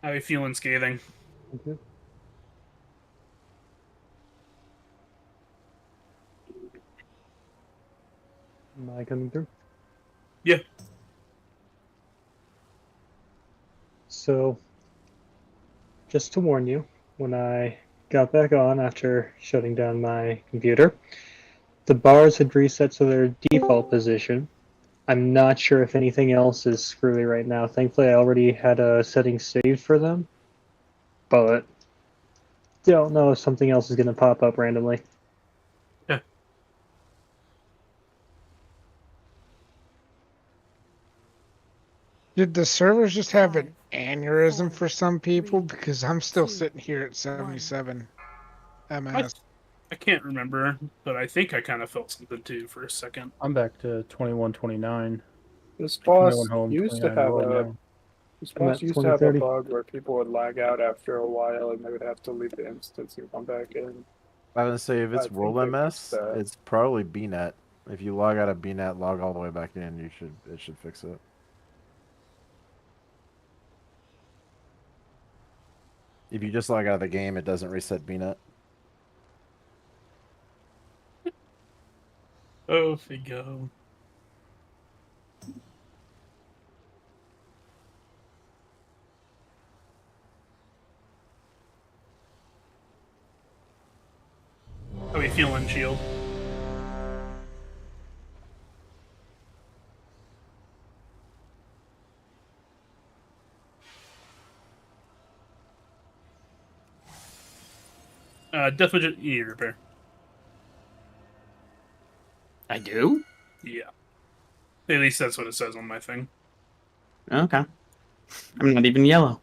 How are you feeling, Scathing?
Am I coming through?
Yeah.
So, just to warn you, when I got back on after shutting down my computer, the bars had reset to their default position. I'm not sure if anything else is screwy right now. Thankfully, I already had a setting saved for them, but don't know if something else is going to pop up randomly.
Yeah.
Did the servers just have an aneurysm for some people? Because I'm still sitting here at 77 MS.
I can't remember, but I think I kind of felt something too for a second.
I'm back to 2129.
This boss
21 home,
used to
29
have
world
a
now.
this
I'm
boss
at
used to have a
2030.
bug where people would lag out after a while and they would have to leave the instance and come back in.
I was gonna say if
I
it's
think
World
they
MS,
fixed that.
it's probably BNet. If you log out of BNet, log all the way back in, it should fix it. If you just log out of the game, it doesn't reset BNet.
Oh, we go. How we feeling, Shield? Death Widget, you need repair.
I do?
Yeah. At least that's what it says on my thing.
Okay. I'm not even yellow.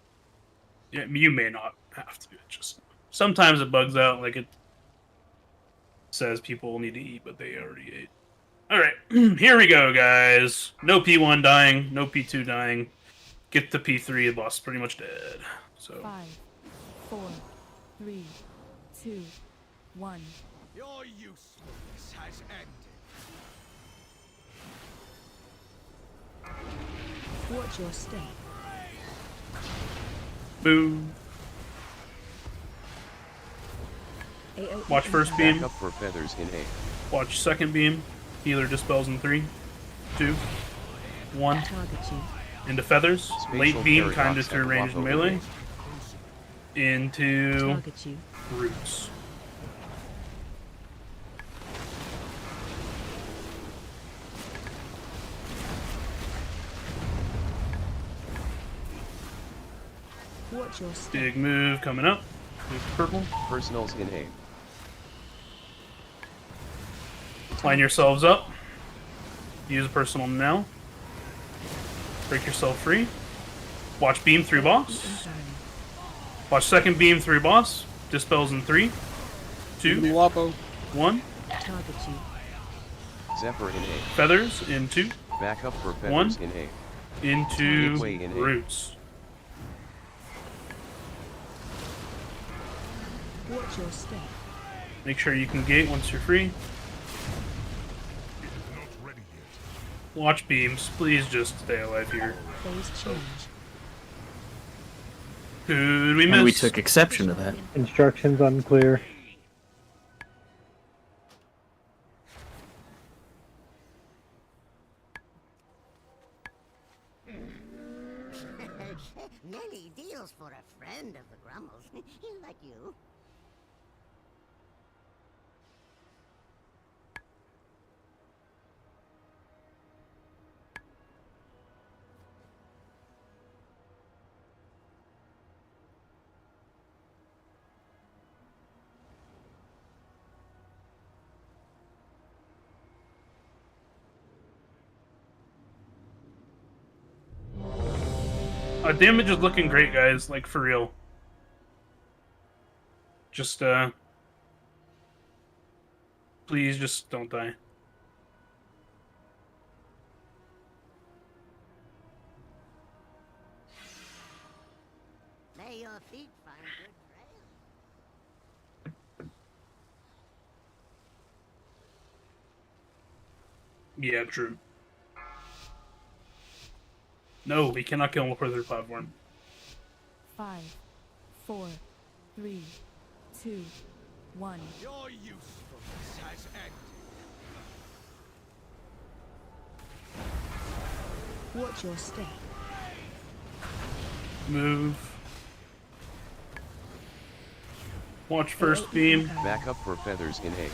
Yeah, you may not have to. It just sometimes it bugs out, like it says people need to eat, but they already ate. All right, here we go, guys. No P1 dying, no P2 dying. Get the P3. The boss is pretty much dead. So
5, 4, 3, 2, 1.
Your usefulness has ended.
Watch your step.
boom. Watch first beam.
Back up for feathers in A.
Watch second beam. Healer dispels in 3, 2, 1. Into feathers. Late beam kind of through ranged melee. Into roots.
Watch your step.
Big move coming up. Move to purple.
Personals in A.
Line yourselves up. Use a personal now. Break yourself free. Watch beam through boss. Watch second beam through boss. Dispels in 3, 2, 1.
Target you.
Zephyr in A.
Feathers in 2.
Back up for
1.
feathers in A.
Into
Gateway in A.
roots.
Watch your step.
Make sure you can gate once you're free. Watch beams. Please just stay alive here.
Phase change.
Could we miss?
And we took exception to that.
Instructions unclear.
Many deals for a friend of the Grumbles, like you.
Damage is looking great, guys. Like, for real. Just, please just don't die.
May your feet find good trail.
Yeah, true. No, we cannot kill him before the platform.
5, 4, 3, 2, 1.
Your usefulness has ended.
Watch your step.
Move. Watch first beam.
Back up for feathers in A.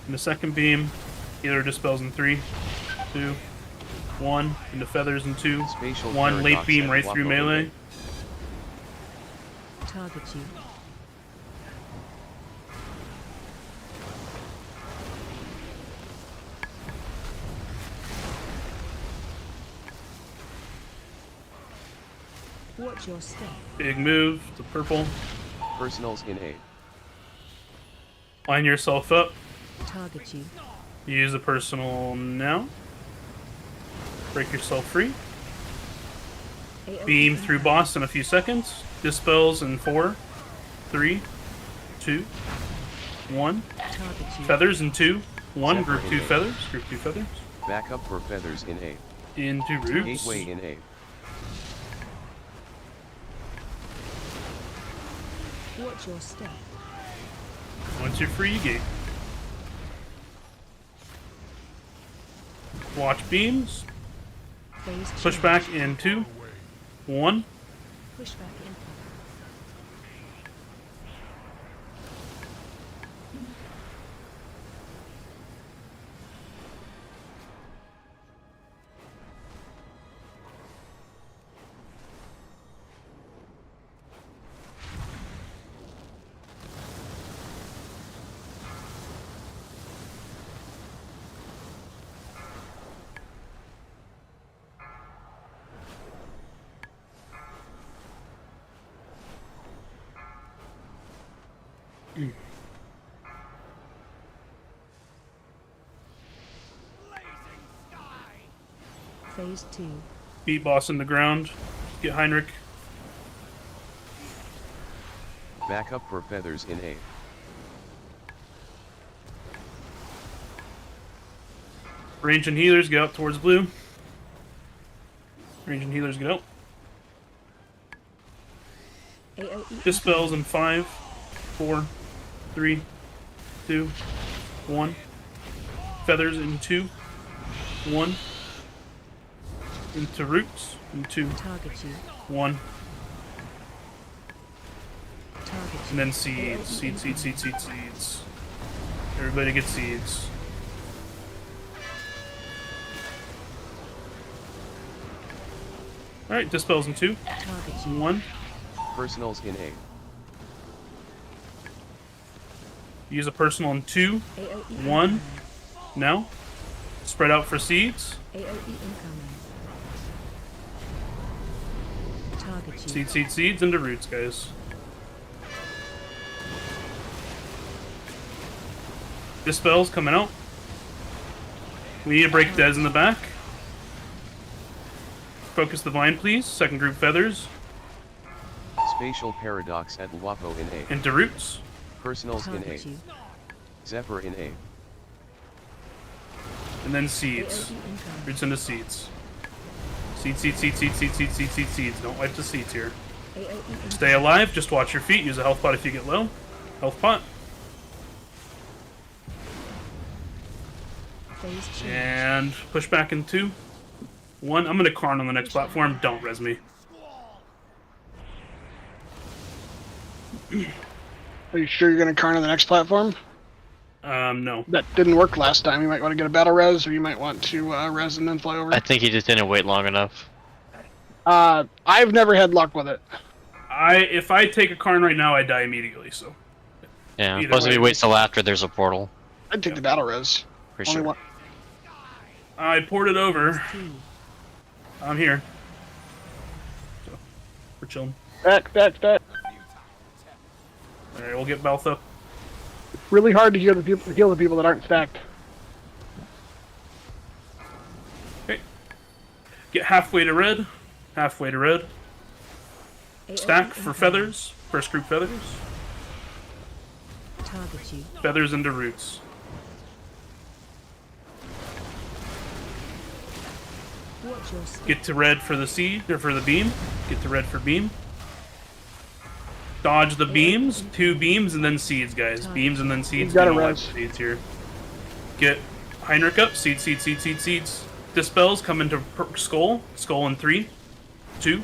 And the second beam. Healer dispels in 3, 2, 1. Into feathers in 2,
Spatial
1. Late
paradox
beam
at
right through
Wapo
melee.
Target you. Watch your step.
Big move. The purple.
Personals in A.
Line yourself up.
Target you.
Use a personal now. Break yourself free. Beam through boss in a few seconds. Dispels in 4, 3, 2, 1. Feathers in 2, 1. Group 2 feathers. Group 2 feathers.
Back up for feathers in A.
Into roots.
Gateway in A.
Watch your step.
Once you're free, you gate. Watch beams.
Phase
Push
change.
back in 2, 1.
Push back in. Phase 2.
Beat boss in the ground. Get Heinrich.
Back up for feathers in A.
Range and healers get out towards blue. Range and healers get out.
AOE.
Dispels in 5, 4, 3, 2, 1. Feathers in 2, 1. Into roots in 2,
Target you.
1.
Target
And then seeds. Seeds, seeds, seeds, seeds, seeds. Everybody gets seeds. Alright, dispels in 2,
Target you.
1.
Personals in A.
Use a personal in 2,
AOE
1. Now. Spread out for seeds.
AOE incoming. Target you.
Seed, seed, seeds into roots, guys. Dispels coming out. We need to break Dez in the back. Focus the vine, please. Second group feathers.
Spatial paradox at Wapo in A.
Into roots.
Personals in A.
Target you.
Zephyr in A.
And then seeds.
AOE incoming.
Roots into seeds. Seeds, seeds, seeds, seeds, seeds, seeds, seeds, seeds, seeds. Don't wipe the seeds here.
AOE incoming.
Stay alive. Just watch your feet. Use a health pot if you get low. Health pot.
Phase change.
And push back in 2, 1. I'm gonna Karn on the next platform. Don't res me.
Are you sure you're going to Karn on the next platform?
No.
That didn't work last time. You might want to get a battle res, or you might want to res and then fly over.
I think he just didn't wait long enough.
I've never had luck with it.
If I take a Karn right now, I die immediately. So
Yeah,
Either
plus if
way.
he waits till after there's a portal.
I'd take the battle res.
For
Only
sure.
one-
I poured it over. I'm here. So, we're chilling.
Back.
Alright, we'll get Balth up.
Really hard to heal the people that aren't stacked.
Okay. Get halfway to red. Halfway to red. Stack for feathers. First group feathers.
Target you.
Feathers into roots.
Watch your step.
Get to red for the seed, or for the beam. Get to red for beam. Dodge the beams. 2 beams and then seeds, guys. Beams and then seeds.
You gotta
We don't
res.
like seeds here. Get Heinrich up. Seeds, seeds, seeds, seeds, seeds. dispels come into skull. Skull in 3, 2,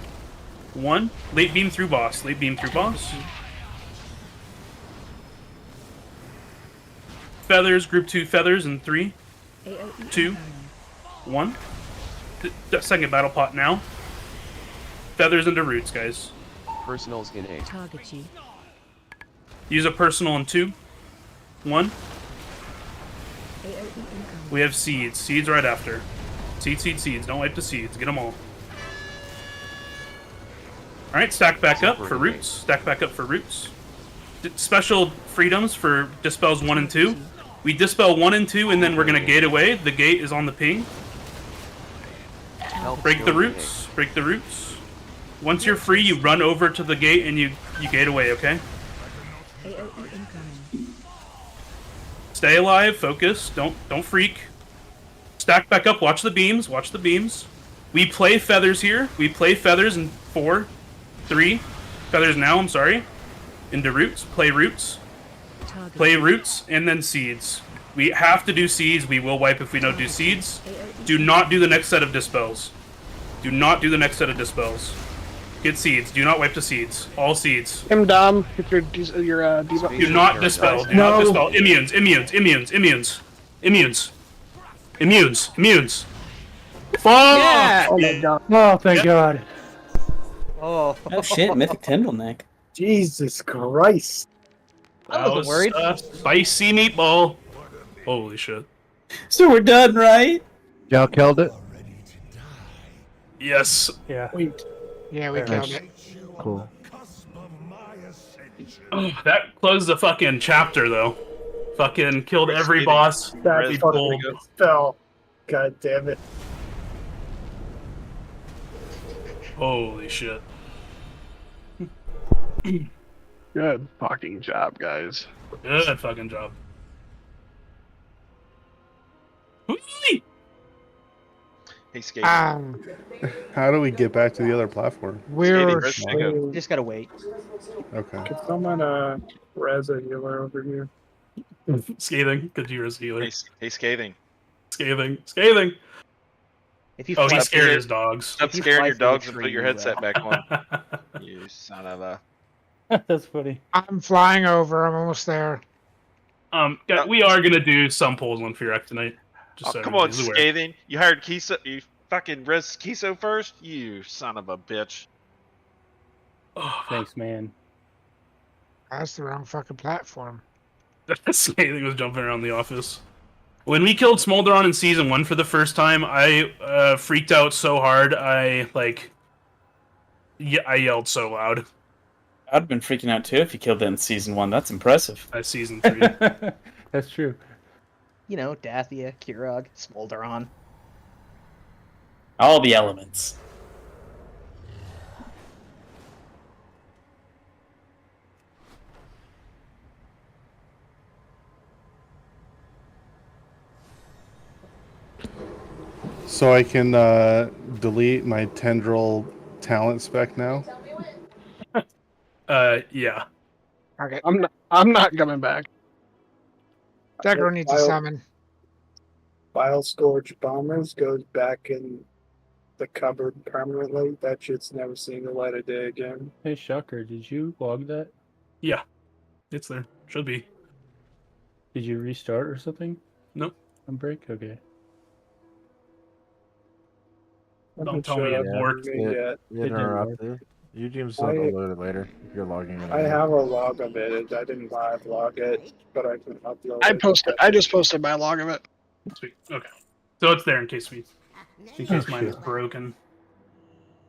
1. Late beam through boss. Late beam through boss. Feathers, group 2 feathers in 3, 2, 1. Second battle pot now. Feathers into roots, guys.
Personals in A.
Target you.
Use a personal in 2, 1. We have seeds. Seeds right after. Seeds. Don't wipe the seeds. Get them all. Alright, stack back up for roots. Stack back up for roots. Special freedoms for dispels 1 and 2. We dispel 1 and 2, and then we're going to gate away. The gate is on the ping. Break the roots. Break the roots. Once you're free, you run over to the gate and you gate away, okay? Stay alive, focus, don't freak. Stack back up, watch the beams, watch the beams. We play feathers here. We play feathers in 4, 3. Feathers now, I'm sorry. Into roots, play roots. Play roots, and then seeds. We have to do seeds, we will wipe if we don't do seeds. Do not do the next set of dispels. Do not do the next set of dispels. Get seeds, do not wipe the seeds. All seeds.
Dom, get your debuff.
Do not dispel. Do not dispel. Immunes. Fuck!
Yeah! Oh my god. Oh, thank God.
Oh.
Oh shit, Mythic Tindral neck.
Jesus Christ.
I wasn't worried.
Spicy meatball. Holy shit.
So we're done, right?
Y'all killed it?
Yes.
Yeah.
Yeah, we killed it.
Cool.
Oh, that closed the fucking chapter, though. Fucking killed every boss.
That
We
fucking
pulled.
fell. God damn it.
Holy shit.
Good fucking job, guys.
Good fucking job.
Hey, Skater.
How do we get back to the other platform?
We're
just gotta wait.
Okay.
Could someone res a healer over here?
Scathing. Could you res healer?
Hey, Scathing.
Scathing.
If you
Oh,
fly
he scared
through
his dogs.
Stop
If you
scaring
fly
your
through a
dogs and
tree,
put your
you
headset back on. You son of a.
That's funny. I'm flying over. I'm almost there.
Guys, we are gonna do some polls on Fearac tonight. Just so
Come on,
everybody's aware.
Scathing. You hired Kiso. You fucking res Kiso first? You son of a bitch.
Thanks, man.
That's the wrong fucking platform.
Scathing was jumping around the office. When we killed Smolderon in Season 1 for the first time, I freaked out so hard, I yelled so loud.
I'd have been freaking out too if you killed that in Season 1. That's impressive.
Season 3.
That's true.
You know, Dathia, Kirog, Smolderon.
All the elements.
So I can delete my Tindral talent spec now?
Yeah.
Okay.
I'm not coming back.
Decker needs a summon.
Bile Scourge Bombers goes back in the cupboard permanently. That shit's never seen the light of day again.
Hey, Shocker, did you log that?
Yeah. It's there. Should be.
Did you restart or something?
Nope.
On break? Okay.
Don't tell me it worked.
It interrupted. Eugene's will upload it later if you're logging it.
I have a log of it. I didn't live log it, but I can upload it.
I just posted my log of it.
Sweet. Okay. So it's there in case mine is broken.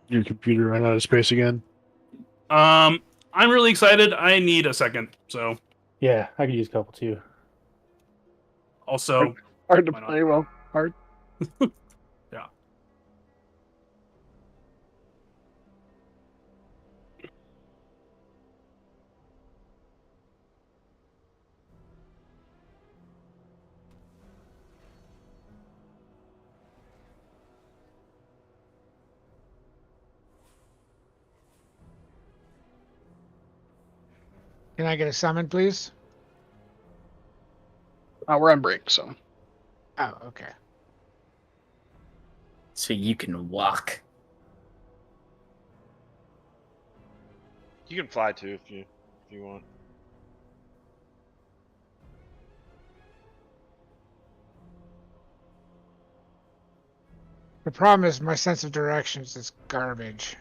Your computer ran out of space again.
I'm really excited. I need a second. So
Yeah, I could use a couple too.
also
Hard to play, well, hard.
yeah.
Can I get a summon, please?
We're on break, so.
Oh, okay.
So you can walk.
You can fly too if you want.
The problem is my sense of directions is garbage.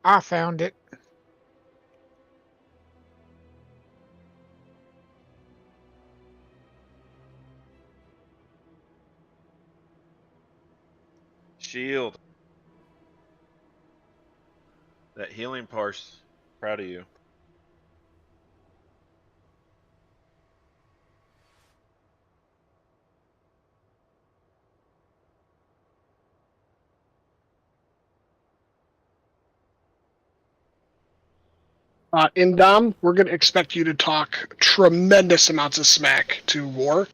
I found it.
Shield. That healing parse. Proud of you.
In Dom, we're going to expect you to talk tremendous amounts of smack to War.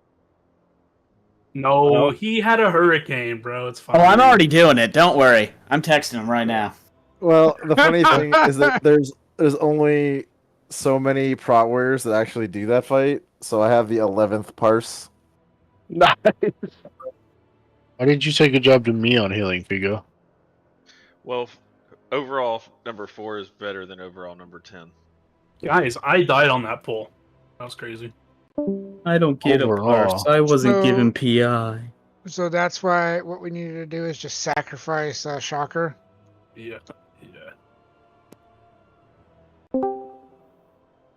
No, he had a hurricane, bro. It's fine.
Oh, I'm already doing it. Don't worry. I'm texting him right now.
Well, the funny thing is that there's only so many prot warriors that actually do that fight, so I have the 11th parse.
Nice.
Why did you say good job to me on healing, Figo?
Well, overall number 4 is better than overall number 10.
Guys, I died on that pull. That was crazy.
I don't get
Overall.
a parse. I wasn't
So-
given PI.
So that's why what we needed to do is just sacrifice Shocker.
Yeah, yeah.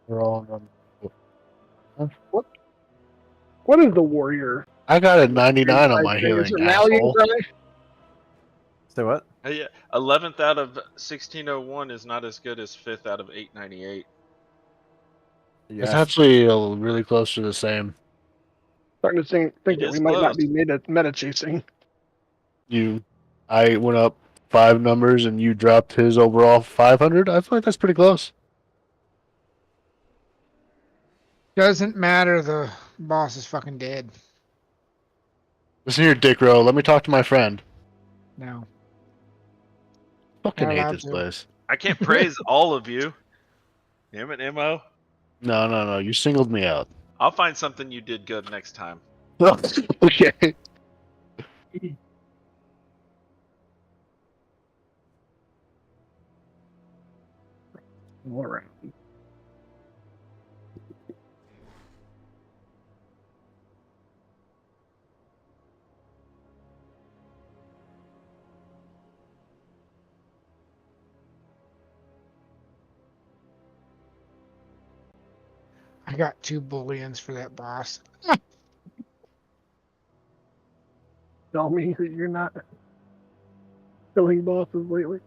We're all on.
What is the warrior?
I got a 99 on my
Is
healing,
it rallying
asshole.
cry?
Say what?
Yeah, 11th out of 1601 is not as good as 5th out of 898.
It's actually really close to the same.
Starting to think
It
that
is
we might not
close.
be meta chasing.
I went up 5 numbers and you dropped his overall 500. I feel like that's pretty close.
Doesn't matter. The boss is fucking dead.
Listen here, Dick Rowe. Let me talk to my friend.
No.
Fucking
Not
hate
allowed
this
to.
place.
I can't praise all of you. Damn it, Mo.
No. You singled me out.
I'll find something you did good next time.
Okay.
All right.
I got 2 bullions for that boss.
Tell me that you're not killing bosses lately.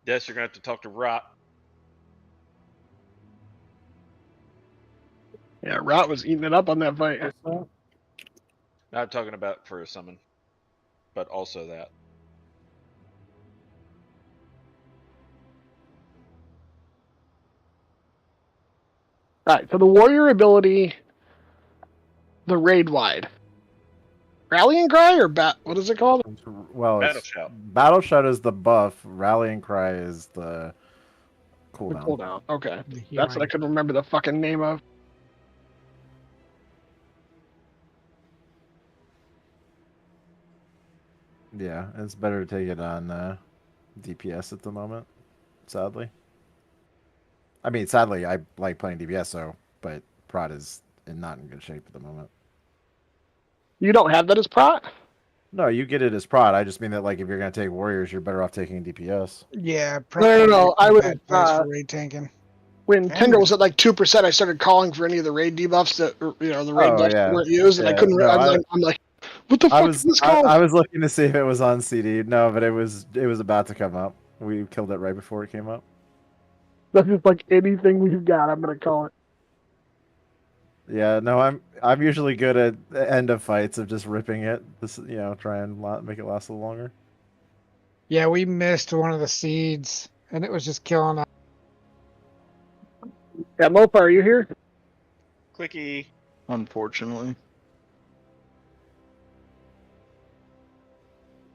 Yes, you're gonna have to talk to Rot.
Yeah, Rot was eating it up on that fight.
Not talking about for a summon, but also that.
Alright, so the warrior ability, the raid wide. Rallying cry or what is it called?
Well,
Battle
it's
shout.
Battle Shout is the buff. Rallying Cry is the
The
cooldown.
cooldown. Okay.
The
That's what I
healing.
couldn't remember the fucking name of.
Yeah, it's better to take it on DPS at the moment. Sadly. I mean, sadly, I like playing DPS, so but Prot is not in good shape at the moment.
You don't have that as prot?
No, you get it as Prot. I just mean that like if you're gonna take warriors, you're better off taking DPS.
Yeah,
No. I was
bad place for raid tanking.
when Tindral was at like 2%, I started calling for any of the raid debuffs that the raid buffs that weren't used, and I couldn't.
No,
I'm like, what the fuck is this called?
I was looking to see if it was on CD. No, but it was about to come up. We killed it right before it came up.
That's just like anything we've got. I'm gonna call it.
Yeah, no, I'm usually good at the end of fights of just ripping it. This try and make it last a little longer.
Yeah, we missed one of the seeds, and it was just killing us.
Yeah, Mopa, are you here?
Quickie.
Unfortunately.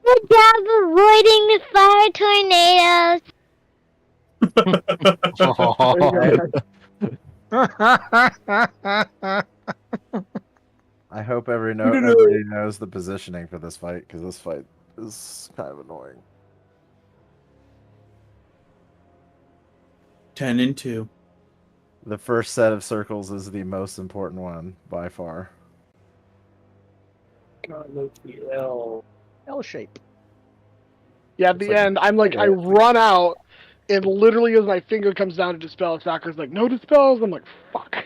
Good job avoiding the fire tornadoes.
I hope everybody knows the positioning for this fight, because this fight is kind of annoying.
10-2.
The first set of circles is the most important one by far.
L.
L shape.
Yeah, at the end, I'm like, I run out, and literally as my finger comes down to dispel, Soccer's like, no dispels. I'm like, fuck.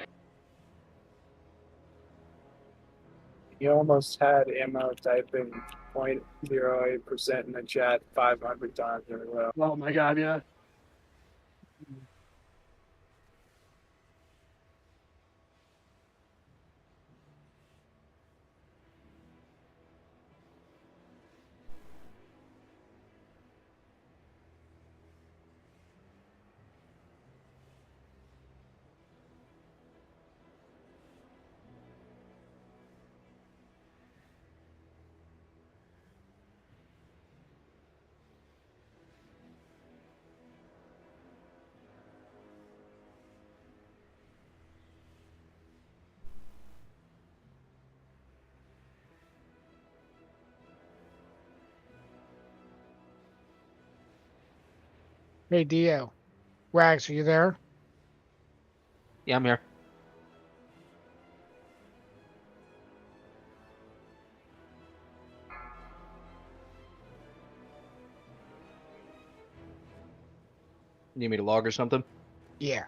You almost had ammo typing 0.08% in the chat 500 times in a row.
Oh my god, yeah.
Hey, Dio. Wags, are you there?
Yeah, I'm here. Need me to log or something?
Yeah.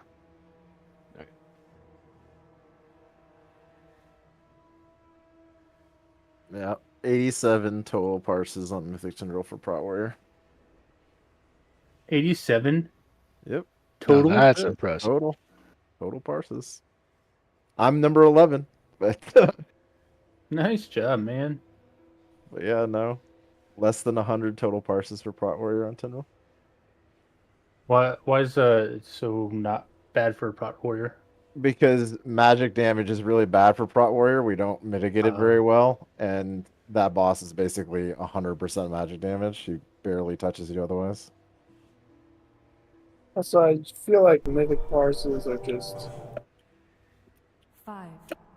Yeah, 87 total parses on Mythic Tindral for Prot Warrior.
87?
Yep.
Total?
Now that's impressive.
Total parses. I'm number 11, but
Nice job, man.
but yeah, no, less than 100 total parses for Prot Warrior on Tindral.
Why is so not bad for a Prot Warrior?
Because magic damage is really bad for Prot Warrior. We don't mitigate it very well, and that boss is basically 100% magic damage. He barely touches you otherwise.
Also, I feel like mythic parses are just
5.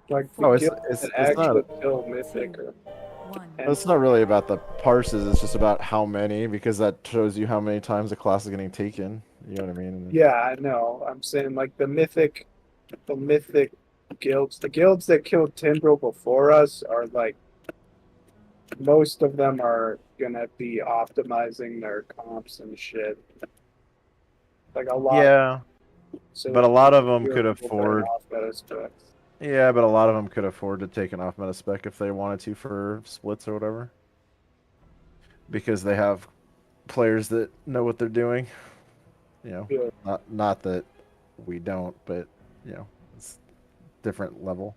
like the
Oh, it's
guilds that
it's not.
actually kill mythic.
It's not really about the parses. It's just about how many, because that shows you how many times the class is getting taken. You know what I mean?
Yeah, I know. I'm saying like the mythic guilds, the guilds that killed Tindral before us are like most of them are gonna be optimizing their comps and shit. Like a lot.
Yeah,
So
but a lot of them
you're
could
able to
afford.
off meta specs.
Yeah, but a lot of them could afford to take an off meta spec if they wanted to for splits or whatever, because they have players that know what they're doing. You know,
Yeah.
not that we don't, but you know, it's different level.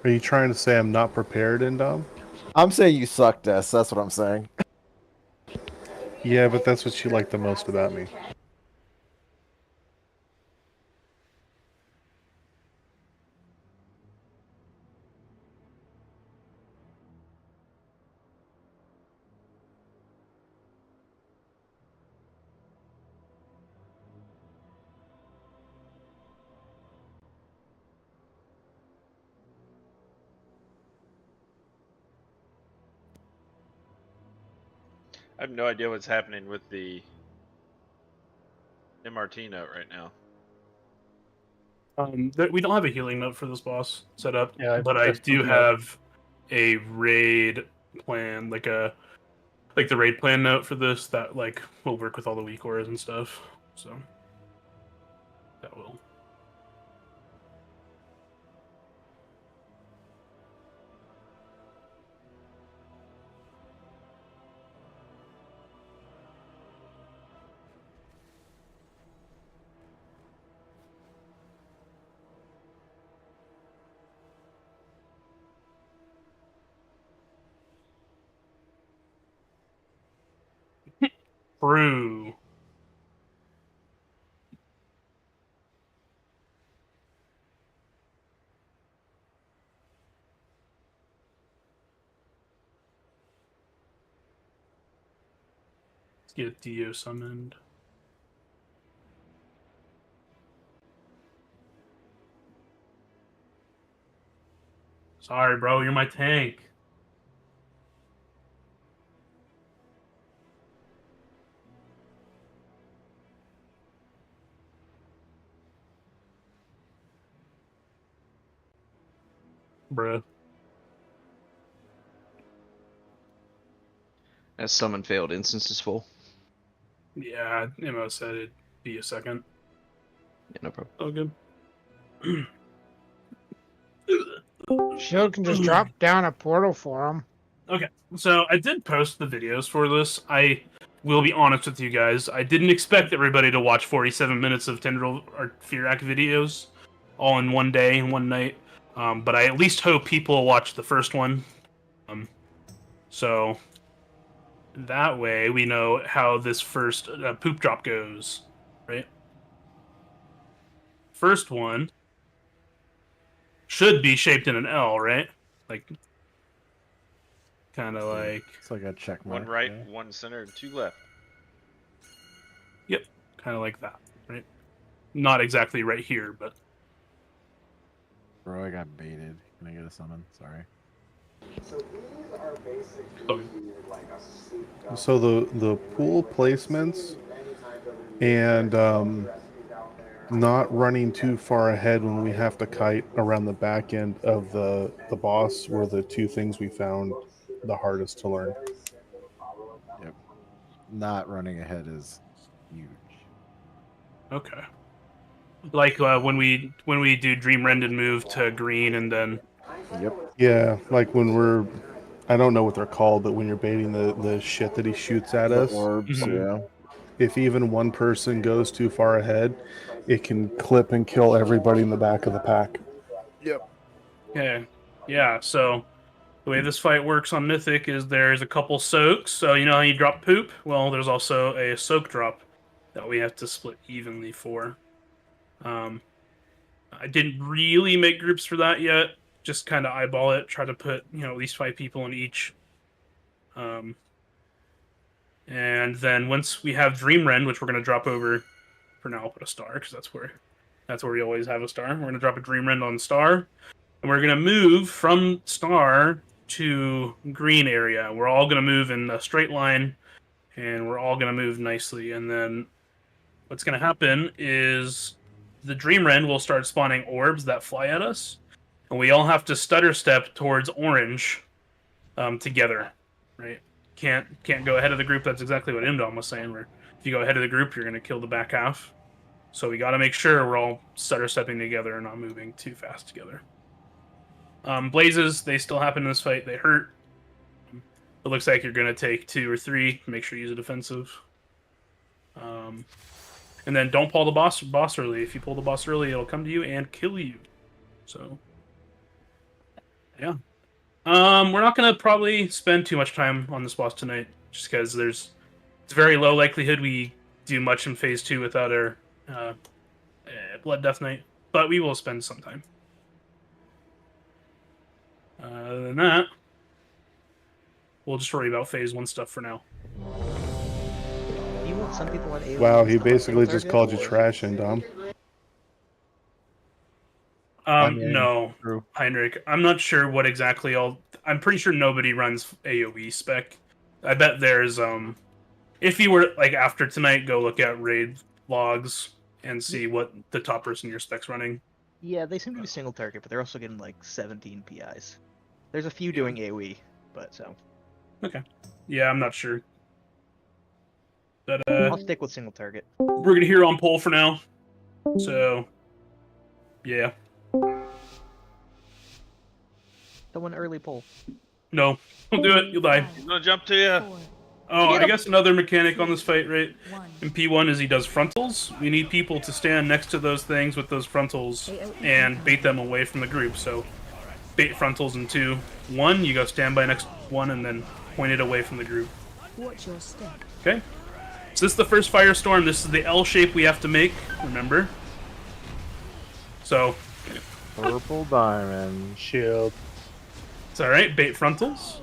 Are you trying to say I'm not prepared, Indom?
I'm saying you suck, Des. That's what I'm saying.
Yeah, but that's what you like the most about me.
I have no idea what's happening with the MRT note right now.
We don't have a healing note for this boss set up,
Yeah,
but I
I've
do
put them out.
have a raid plan, like the raid plan note for this that like will work with all the weak auras and stuff. So that will. True. Let's get Dio summoned. Sorry, bro. You're my tank. Bruh.
As summon failed, instance is full.
Yeah, Mo said it'd be a second.
Yeah, no problem.
Oh, good.
Shield can just drop down a portal for him.
Okay, so I did post the videos for this. I will be honest with you guys. I didn't expect everybody to watch 47 minutes of Tindral or Fearak videos all in one day and one night. But I at least hope people watch the first one. So that way we know how this first poop drop goes, right? First one should be shaped in an L, right? Like, kind of like.
It's like a check
One
mark.
right,
Yeah.
one center, and two left.
Yep, kind of like that, right? Not exactly right here, but.
Bro, I got baited. Can I get a summon? Sorry.
So the pool placements and not running too far ahead when we have to kite around the back end of the boss were the two things we found the hardest to learn.
Yep. Not running ahead is huge.
Okay. Like when we do Dream Rend and move to green and then.
Yep.
Yeah, like when we're, I don't know what they're called, but when you're baiting the shit that he shoots at
The
us,
orbs, yeah.
if even one person goes too far ahead, it can clip and kill everybody in the back of the pack.
Yep.
Okay. Yeah. So the way this fight works on Mythic is there's a couple soaks. So you know how you drop poop? Well, there's also a soak drop that we have to split evenly for. I didn't really make groups for that yet. Just kind of eyeball it. Try to put at least 5 people in each. And then once we have Dream Rend, which we're gonna drop over. For now, I'll put a star because that's where we always have a star. We're gonna drop a Dream Rend on star, and we're gonna move from star to green area. We're all gonna move in a straight line, and we're all gonna move nicely. And then what's gonna happen is the Dream Rend will start spawning orbs that fly at us, and we all have to stutter step towards orange together, right? Can't go ahead of the group. That's exactly what Imdom was saying. Where if you go ahead of the group, you're gonna kill the back half. So we got to make sure we're all stutter stepping together and not moving too fast together. Blazes, they still happen in this fight. They hurt. It looks like you're going to take 2 or 3. Make sure you use a defensive. And then don't pull the boss early. If you pull the boss early, it'll come to you and kill you. So, yeah. We're not going to probably spend too much time on this boss tonight, just because it's very low likelihood we do much in Phase 2 without our Blood Death Knight. But we will spend some time. Other than that, we'll just worry about Phase 1 stuff for now.
You want some people on AoE.
Wow, he basically just called you trash, and Dom.
No, Heinrich. I'm not sure what exactly I'm pretty sure nobody runs AoE spec. I bet there's if you were like after tonight, go look at raid logs and see what the top person in your spec's running.
Yeah, they seem to be single target, but they're also getting like 17 PIs. There's a few doing AoE, but so.
Okay. Yeah, I'm not sure. But
I'll stick with single target.
We're gonna hear on poll for now. So yeah.
Someone early pull.
No, don't do it. You'll die.
He's gonna jump to you.
Oh, I guess another mechanic on this fight, right? In P1 is he does frontals. We need people to stand next to those things with those frontals and bait them away from the group. So bait frontals in 2. 1, you go stand by next one and then point it away from the group.
Watch your step.
Okay. So this is the first firestorm. This is the L shape we have to make, remember? So
purple diamond
shield.
It's alright, bait frontals.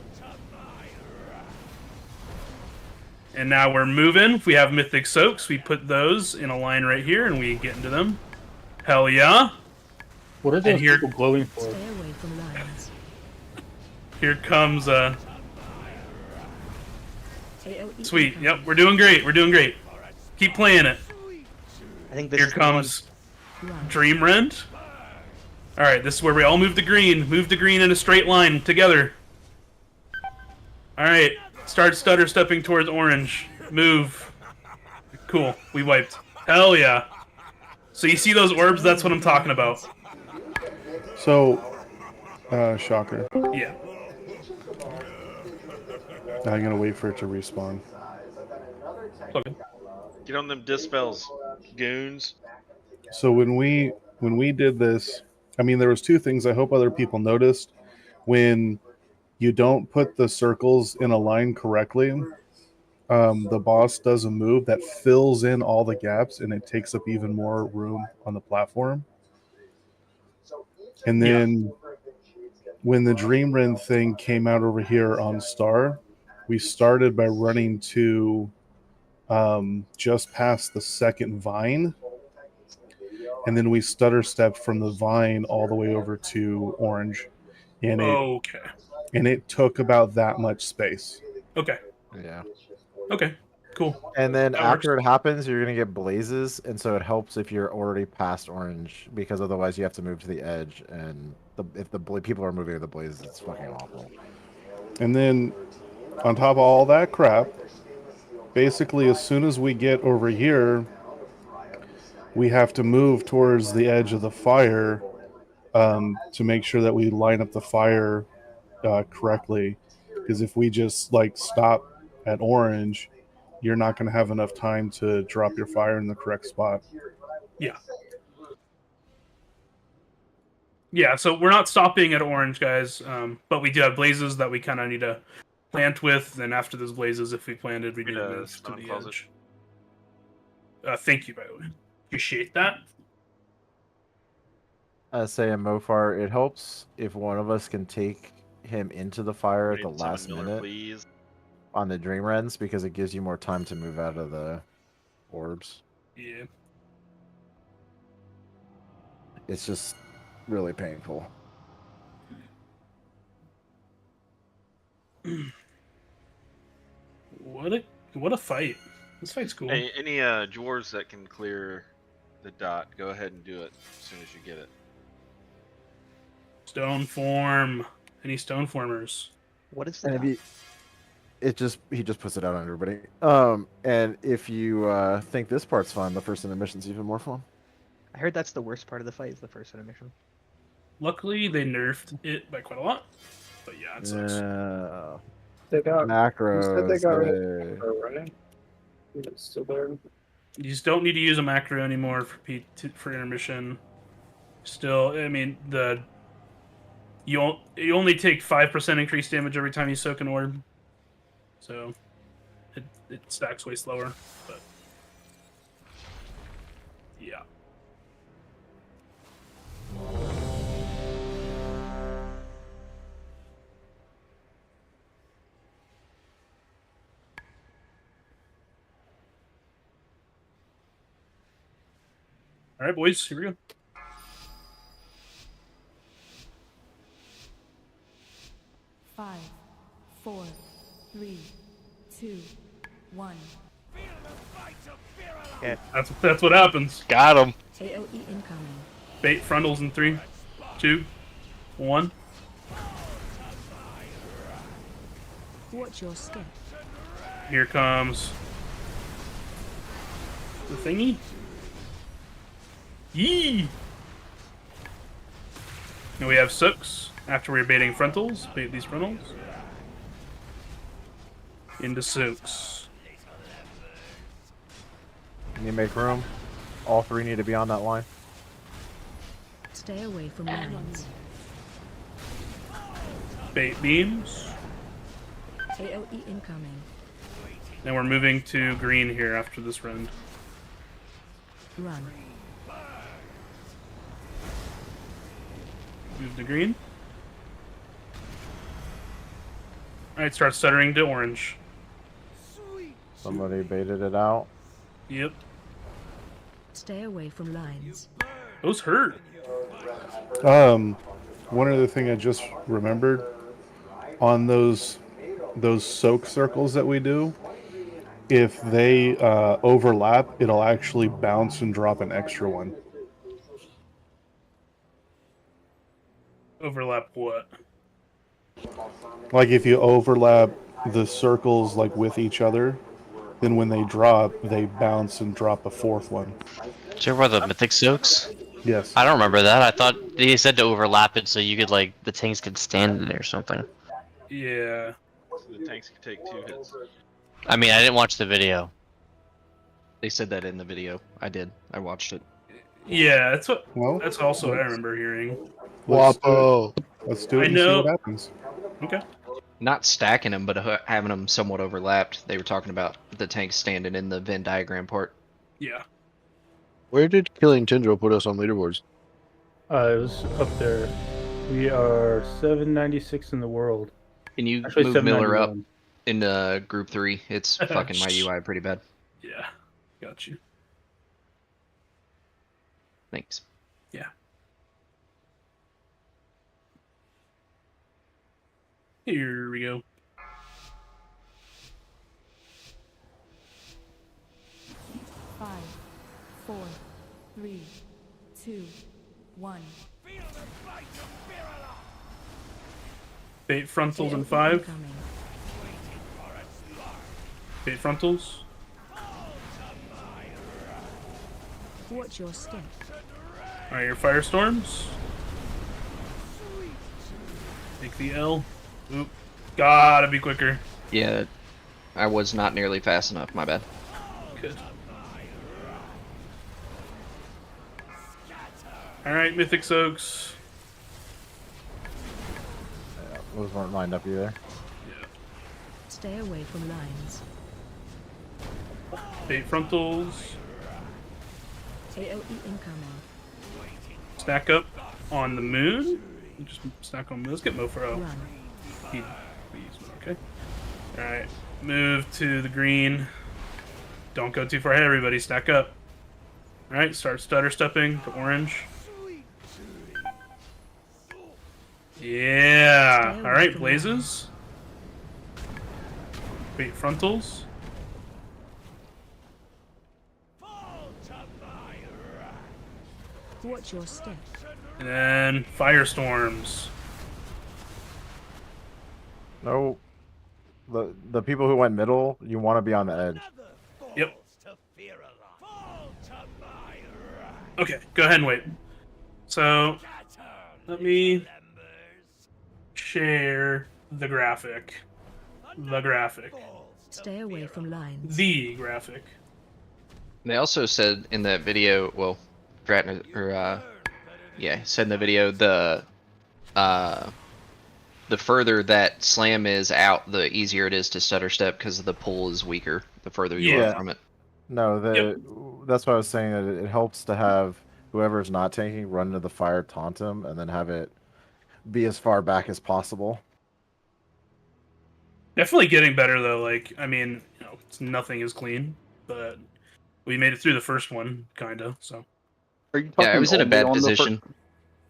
And now we're moving. We have Mythic Soaks. We put those in a line right here, and we get into them. Hell yeah.
What are those people glowing for?
Stay away from lions.
Here comes
AoE
Sweet. Yep, we're doing great. We're doing great. Keep playing it.
I think this
Here
is
comes Dream Rend. Alright, this is where we all move to green. Move to green in a straight line together. Alright. Start stutter stepping towards orange. Move. Cool. We wiped. Hell yeah. So you see those orbs? That's what I'm talking about.
So, shocker.
Yeah.
I'm gonna wait for it to respawn.
Okay.
Get on them dispels, goons.
So when we did this, I mean, there was 2 things I hope other people noticed. When you don't put the circles in a line correctly, the boss does a move that fills in all the gaps, and it takes up even more room on the platform. And then when the Dream Rend thing came out over here on Star, we started by running to just past the second vine, and then we stutter stepped from the vine all the way over to orange, and it took about that much space.
Okay.
Yeah.
Okay. Cool.
And then
That
after
works.
it happens, you're gonna get blazes, and so it helps if you're already past orange, because otherwise you have to move to the edge, and if the people are moving to the blazes, it's fucking awful.
And then on top of all that crap, basically as soon as we get over here, we have to move towards the edge of the fire to make sure that we line up the fire correctly. Because if we just like stop at orange, you're not going to have enough time to drop your fire in the correct spot.
Yeah. Yeah, so we're not stopping at orange, guys, but we do have blazes that we kind of need to plant with. Then after those blazes, if we planted, we need to move to the edge. Thank you, by the way. Appreciate that.
Say in Mofar, it helps if one of us can take him into the fire at the last minute
please.
on the Dream Rends, because it gives you more time to move out of the orbs.
Yeah.
It's just really painful.
What a fight. This fight's cool.
Hey, any dwarves that can clear the dot, go ahead and do it as soon as you get it.
Stone form. Any stone formers?
What is
And
that?
he just puts it out on everybody. And if you think this part's fun, the first intermission's even more fun.
I heard that's the worst part of the fight is the first intermission.
Luckily, they nerfed it by quite a lot. But yeah, it sucks.
They got You said they
Macros.
got rid of
Hey.
macro, right? It's still there.
You just don't need to use a macro anymore for intermission. Still, I mean you only take 5% increased damage every time you soak an orb, so it stacks way slower. But yeah. All right, boys, here we go.
Five, 4, 3, 2, 1.
Yeah.
That's what happens.
Got him.
AOE incoming.
Bait frontals in 3, 2, 1.
Watch your step.
Here comes the thingy. Yee! And we have Sooks. After we're baiting frontals, bait these frontals. Into Sooks.
Need to make room. All 3 need to be on that line.
Stay away from lines.
Bait beams.
AOE incoming.
And we're moving to green here after this rend.
Run.
Move to green. Alright, start stuttering to orange.
Somebody baited it out.
Yep.
Stay away from lines.
Those hurt.
One other thing I just remembered on those soak circles that we do, if they overlap, it'll actually bounce and drop an extra one.
Overlap what?
Like if you overlap the circles like with each other, then when they drop, they bounce and drop a 4th one.
Did you ever the Mythic soaks?
Yes.
I don't remember that. I thought they said to overlap it so you could like the tanks could stand in it or something.
Yeah.
So the tanks can take 2 hits.
I mean, I didn't watch the video.
They said that in the video. I did. I watched it.
Yeah, that's what.
Well,
that's also what I remember hearing.
Wapo. Let's do it
I
and
know.
see what happens.
Okay.
Not stacking them, but having them somewhat overlapped. They were talking about the tanks standing in the Venn diagram part.
Yeah.
Where did killing Tindral put us on leaderboards?
It was up there. We are 796 in the world.
Can you
Actually,
move Miller up
791.
into group 3? It's fucking my UI pretty bad.
Yeah. Got you.
Thanks.
Yeah. Here we go.
Five, 4, 3, 2, 1.
Bait frontals in 5. Bait frontals.
Watch your step.
Alright, your firestorms. Take the L. Oop. Gotta be quicker.
Yeah, I was not nearly fast enough. My bad.
Good. Alright, Mythic Soaks.
Yeah, those weren't lined up either.
Stay away from lines.
Bait frontals.
AOE incoming.
Stack up on the moon. Just stack on. Let's get Mofo out.
Run.
Okay. Alright. Move to the green. Don't go too far ahead, everybody. Stack up. Alright, start stutter stepping to orange. Yeah. Alright, blazes. Bait frontals.
Watch your step.
And then firestorms.
No. The people who went middle, you want to be on the edge.
Yep. Okay, go ahead and wait. So, let me share the graphic. the graphic.
Stay away from lines.
The graphic.
They also said in that video, well, Dratner, or yeah, said in the video the further that slam is out, the easier it is to stutter step because the pull is weaker the further you are from it.
No, that's why I was saying that it helps to have whoever's not tanking run into the fire, taunt him, and then have it be as far back as possible.
Definitely getting better though. Like, I mean, you know, nothing is clean, but we made it through the first one, kinda. So.
Yeah, I was in a bad position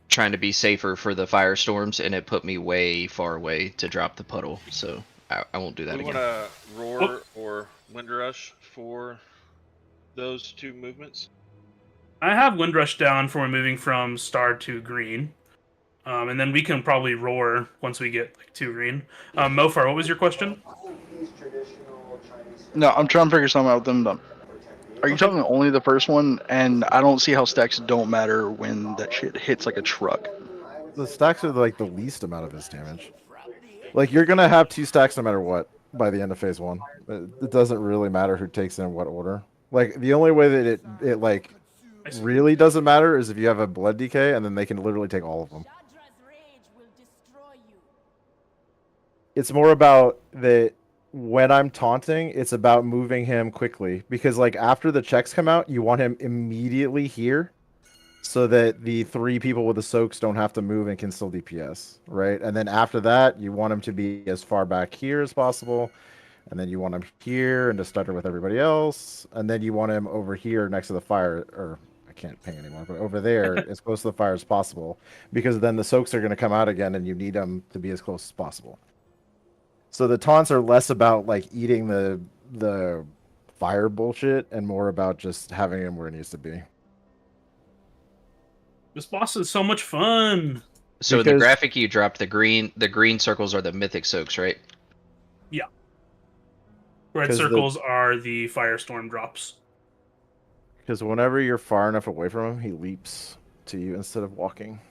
trying to be safer for the firestorms, and it put me way far away to drop the puddle. So I won't do that
We
again.
want to roar or wind rush for those two movements.
I have wind rush down for moving from star to green. And then we can probably roar once we get like 2 green. Mofar, what was your question?
No, I'm trying to figure something out with them. Are you talking only the first one? And I don't see how stacks don't matter when that shit hits like a truck.
The stacks are like the least amount of his damage. Like, you're gonna have 2 stacks no matter what by the end of phase 1. It doesn't really matter who takes in what order. Like, the only way that it like really doesn't matter is if you have a blood DK, and then they can literally take all of them. It's more about that when I'm taunting, it's about moving him quickly. Because, like, after the checks come out, you want him immediately here so that the 3 people with the soaks don't have to move and can still DPS, right? And then after that, you want him to be as far back here as possible. And then you want him here and to stutter with everybody else. And then you want him over here next to the fire, or I can't ping anymore, but over there as close to the fire as possible. Because then the soaks are going to come out again and you need them to be as close as possible. So the taunts are less about like eating the fire bullshit and more about just having him where it needs to be.
This boss is so much fun.
So the graphic you dropped, the green circles are the mythic soaks, right?
Yeah. Red circles are the firestorm drops.
Because whenever you're far enough away from him, he leaps to you instead of walking.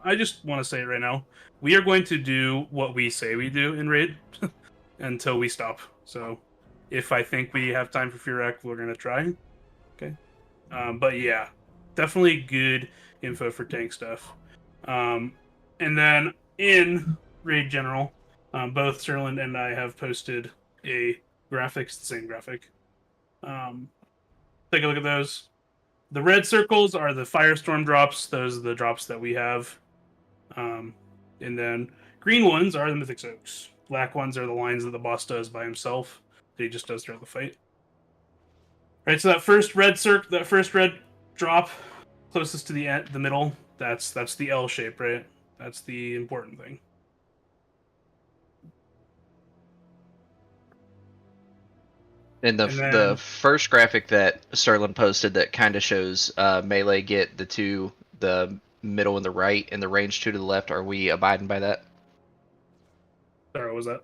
I just want to say it right now. We are going to do what we say we do in Raid until we stop. So if I think we have time for Furak, we're going to try. Okay. But yeah, definitely good info for tank stuff. And then in Raid General, both Serland and I have posted a graphics, the same graphic. Take a look at those. The red circles are the firestorm drops. Those are the drops that we have. And then green ones are the mythic soaks. Black ones are the lines that the boss does by himself. That he just does throughout the fight. Right, so that first red drop closest to the middle, that's the L shape, right? That's the important thing.
And the first graphic that Serlin posted that kind of shows melee get the middle and the right and the range 2 to the left. Are we abiding by that?
Sorry, what was that?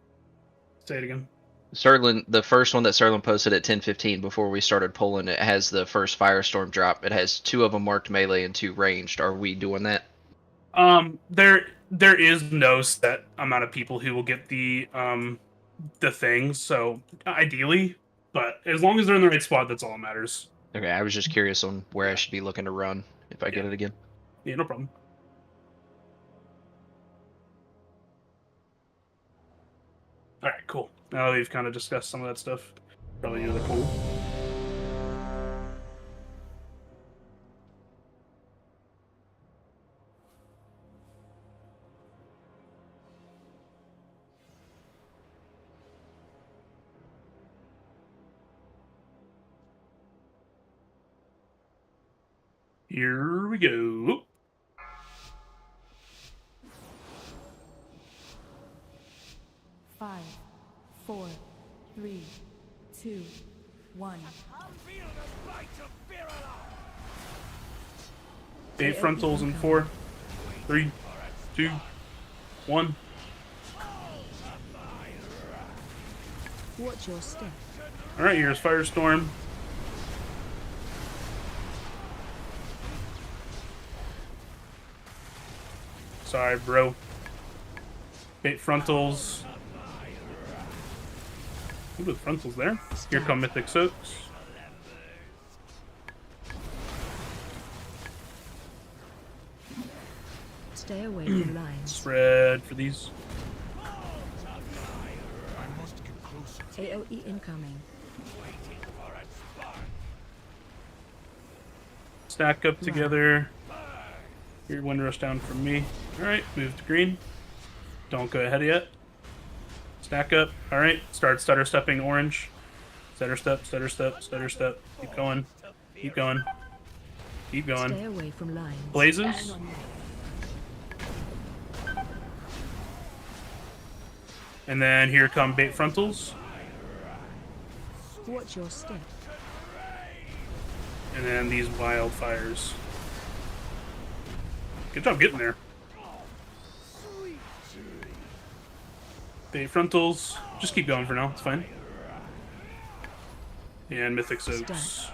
Say it again.
Serlin, the first one that Serlin posted at 10:15 before we started pulling, it has the first firestorm drop. It has 2 of them marked melee and 2 ranged. Are we doing that?
There is no set amount of people who will get the things. So ideally. But as long as they're in the right spot, that's all that matters.
Okay, I was just curious on where I should be looking to run if I get it again.
Yeah, no problem. Alright, cool. Now that we've kind of discussed some of that stuff, probably into the pool. Here we go.
Five, 4, 3, 2, 1.
8 frontals in 4, 3, 2, 1.
Watch your step.
Alright, here's Firestorm. Sorry, bro. Bait frontals. Ooh, the frontals there. Here come Mythic Soaks.
Stay away from lines.
Spread for these.
AOE incoming.
Stack up together. Your Windrush down from me. Alright, move to green. Don't go ahead yet. Stack up. Alright, start stutter stepping orange. Stutter step, stutter step, stutter step. Keep going. Keep going. Keep going.
Stay away from lines.
Blazes. And then here come bait frontals.
Watch your step.
And then these wildfires. Good job getting there. Bait frontals. Just keep going for now. It's fine. And Mythic Soaks.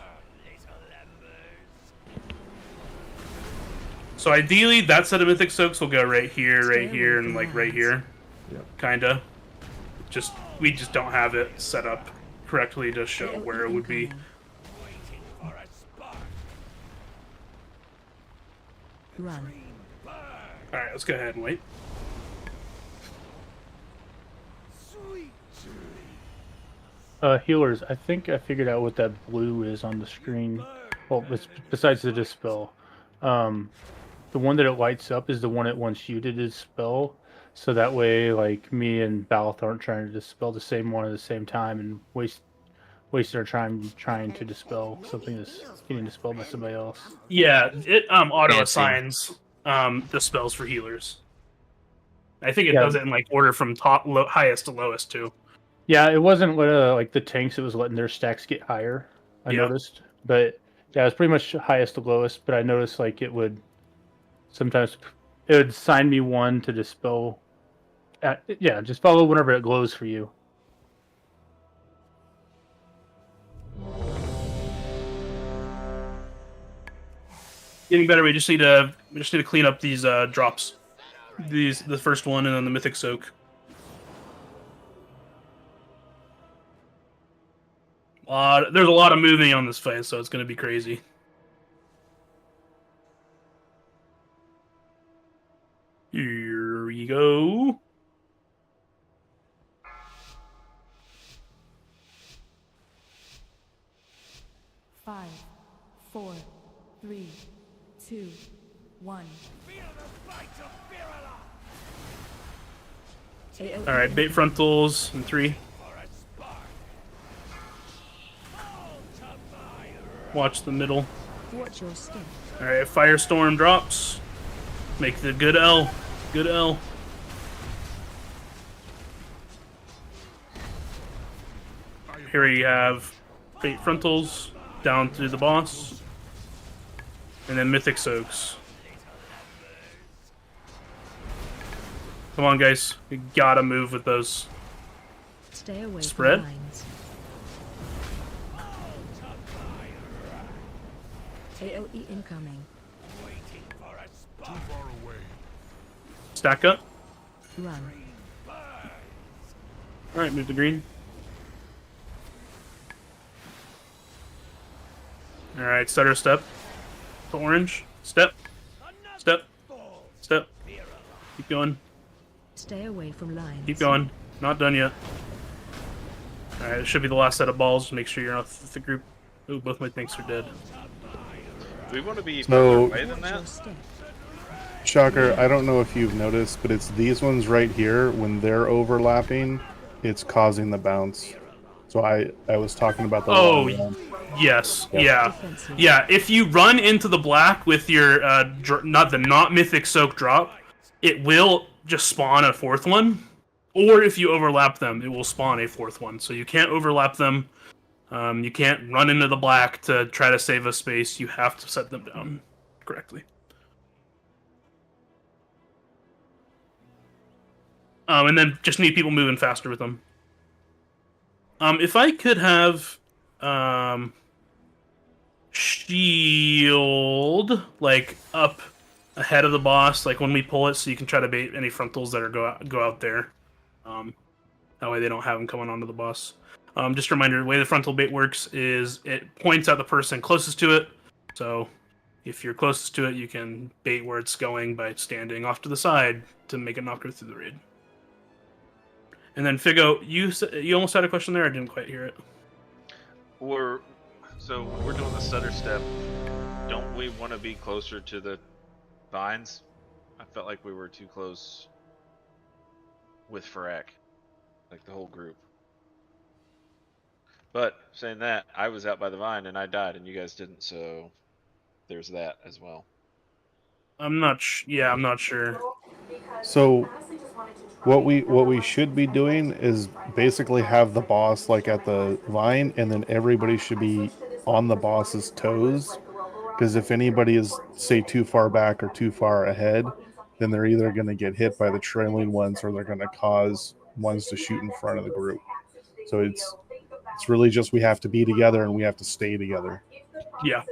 So ideally, that set of Mythic Soaks will go right here, and like right here.
Yep.
Kinda. We just don't have it set up correctly to show where it would be.
Run.
Alright, let's go ahead and wait.
Healers, I think I figured out what that blue is on the screen. Well, besides the dispel. The one that it lights up is the one it wants you to dispel. So that way, like, me and Balth aren't trying to dispel the same one at the same time and waste our time trying to dispel something that's getting dispelled by somebody else.
Yeah, it auto assigns the spells for healers. I think it does it in like order from highest to lowest too.
Yeah, it wasn't like the tanks; it was letting their stacks get higher. I noticed, but yeah, it was pretty much highest to lowest. But I noticed like it would sometimes assign me one to dispel. Just follow whenever it glows for you.
Getting better. We just need to clean up these drops. The first one and then the Mythic Soak. There's a lot of moving on this fight, so it's going to be crazy. Here we go.
Five, 4, 3, 2, 1.
Alright, bait frontals in 3. Watch the middle.
Watch your step.
Alright, Firestorm drops. Make the good L. Good L. Here you have bait frontals down to the boss. And then Mythic Soaks. Come on, guys. We gotta move with those.
Stay away
Spread.
from lines. AOE incoming.
Stack up.
Run.
Alright, move to green. Alright, stutter step. To orange. Step. Step. Step. Keep going.
Stay away from lines.
Keep going. Not done yet. Alright, it should be the last set of balls. Make sure you're not with the group. Ooh, both my tanks are dead.
Do we want to be
So-
further away than that?
Shocker, I don't know if you've noticed, but it's these ones right here. When they're overlapping, it's causing the bounce. So I was talking about the
Oh,
long one.
yes.
Yep.
Yeah. Yeah, if you run into the black with your not Mythic Soak drop, it will just spawn a fourth one. Or if you overlap them, it will spawn a fourth one. So you can't overlap them. You can't run into the black to try to save a space. You have to set them down correctly. And then just need people moving faster with them. If I could have shield like up ahead of the boss, like when we pull it, so you can try to bait any frontals that are go out there. That way they don't have them coming onto the boss. Just a reminder, the way the frontal bait works is it points at the person closest to it. So if you're closest to it, you can bait where it's going by standing off to the side to make it not go through the raid. And then Figo, you almost had a question there. I didn't quite hear it.
So when we're doing the stutter step, don't we want to be closer to the vines? I felt like we were too close with Farak, like the whole group. But saying that, I was out by the vine and I died, and you guys didn't. So there's that as well.
I'm not sure.
So what we should be doing is basically have the boss like at the vine, and then everybody should be on the boss's toes. Because if anybody is, say, too far back or too far ahead, then they're either going to get hit by the trailing ones or they're going to cause ones to shoot in front of the group. So it's really just we have to be together and we have to stay together.
Yeah,